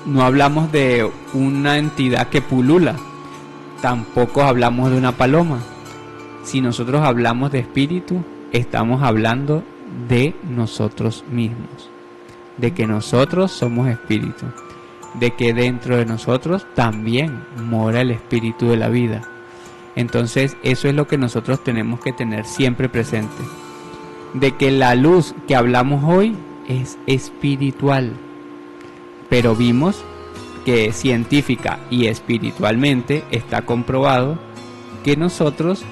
no hablamos de una entidad que pulula, tampoco hablamos de una paloma. Si nosotros hablamos de espíritu, estamos hablando de nosotros mismos, de que nosotros somos espíritu, de que dentro de nosotros también mora el espíritu de la vida. Entonces eso es lo que nosotros tenemos que tener siempre presente, de que la luz que hablamos hoy es espiritual, pero vimos que científica y espiritualmente está comprobado que nosotros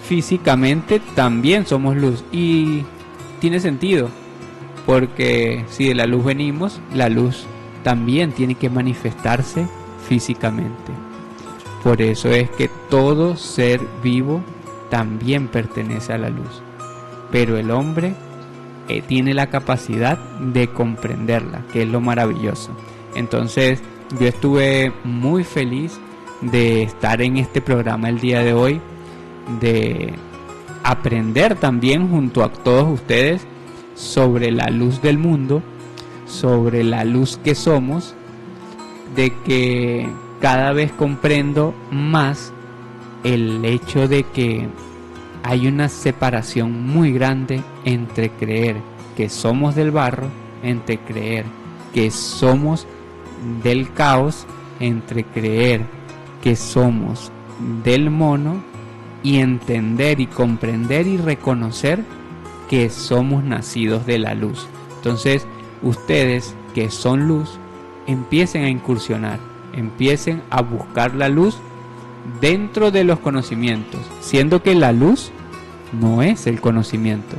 físicamente también somos luz, y tiene sentido, porque si de la luz venimos, la luz también tiene que manifestarse físicamente. Por eso es que todo ser vivo también pertenece a la luz, pero el hombre tiene la capacidad de comprenderla, que es lo maravilloso. Entonces yo estuve muy feliz de estar en este programa el día de hoy, de aprender también junto a todos ustedes sobre la luz del mundo, sobre la luz que somos, de que cada vez comprendo más el hecho de que hay una separación muy grande entre creer que somos del barro, entre creer que somos del caos, entre creer que somos del mono, y entender y comprender y reconocer que somos nacidos de la luz. Entonces, ustedes que son luz, empiecen a incursionar, empiecen a buscar la luz dentro de los conocimientos, siendo que la luz no es el conocimiento,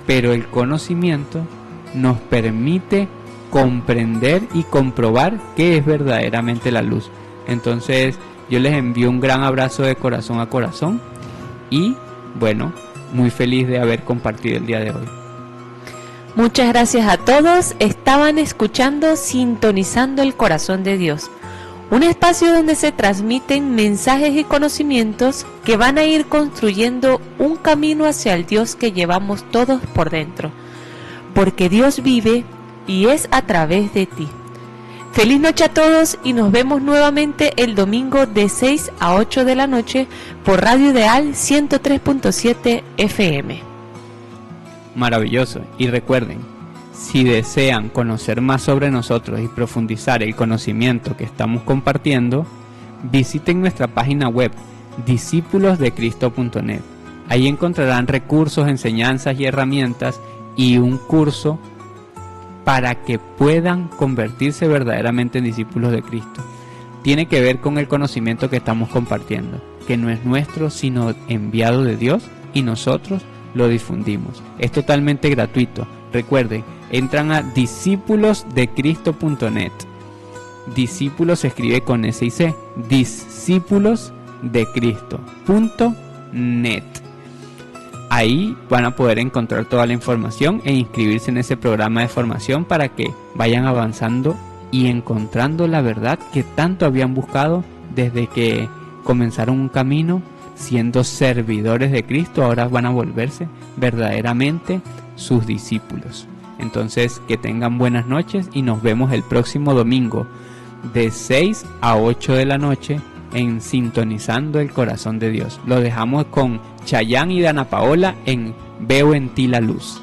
pero el conocimiento nos permite comprender y comprobar qué es verdaderamente la luz. Entonces, yo les envío un gran abrazo de corazón a corazón y, bueno, muy feliz de haber compartido el día de hoy. Muchas gracias a todos. Estaban escuchando Sintonizando el Corazón de Dios, un espacio donde se transmiten mensajes y conocimientos que van a ir construyendo un camino hacia el Dios que llevamos todos por dentro, porque Dios vive y es a través de ti. Feliz noche a todos y nos vemos nuevamente el domingo de 6 a 8 de la noche por Radio Ideal 103.7 FM. Maravilloso. Y recuerden, si desean conocer más sobre nosotros y profundizar el conocimiento que estamos compartiendo, visiten nuestra página web discipulosdecristo.net. Ahí encontrarán recursos, enseñanzas y herramientas y un curso para que puedan convertirse verdaderamente en discípulos de Cristo. Tiene que ver con el conocimiento que estamos compartiendo, que no es nuestro, sino enviado de Dios, y nosotros lo difundimos. Es totalmente gratuito. Recuerden, entran a discipulosdecristo.net. Discípulos se escribe con S y C. discipulosdecristo.net. Ahí van a poder encontrar toda la información e inscribirse en ese programa de formación para que vayan avanzando y encontrando la verdad que tanto habían buscado desde que comenzaron un camino siendo servidores de Cristo. Ahora van a volverse verdaderamente sus discípulos. Entonces, que tengan buenas noches y nos vemos el próximo domingo de 6 a 8 de la noche en Sintonizando el Corazón de Dios. Lo dejamos con Chayanne y Dana Paola en Veo en ti la luz.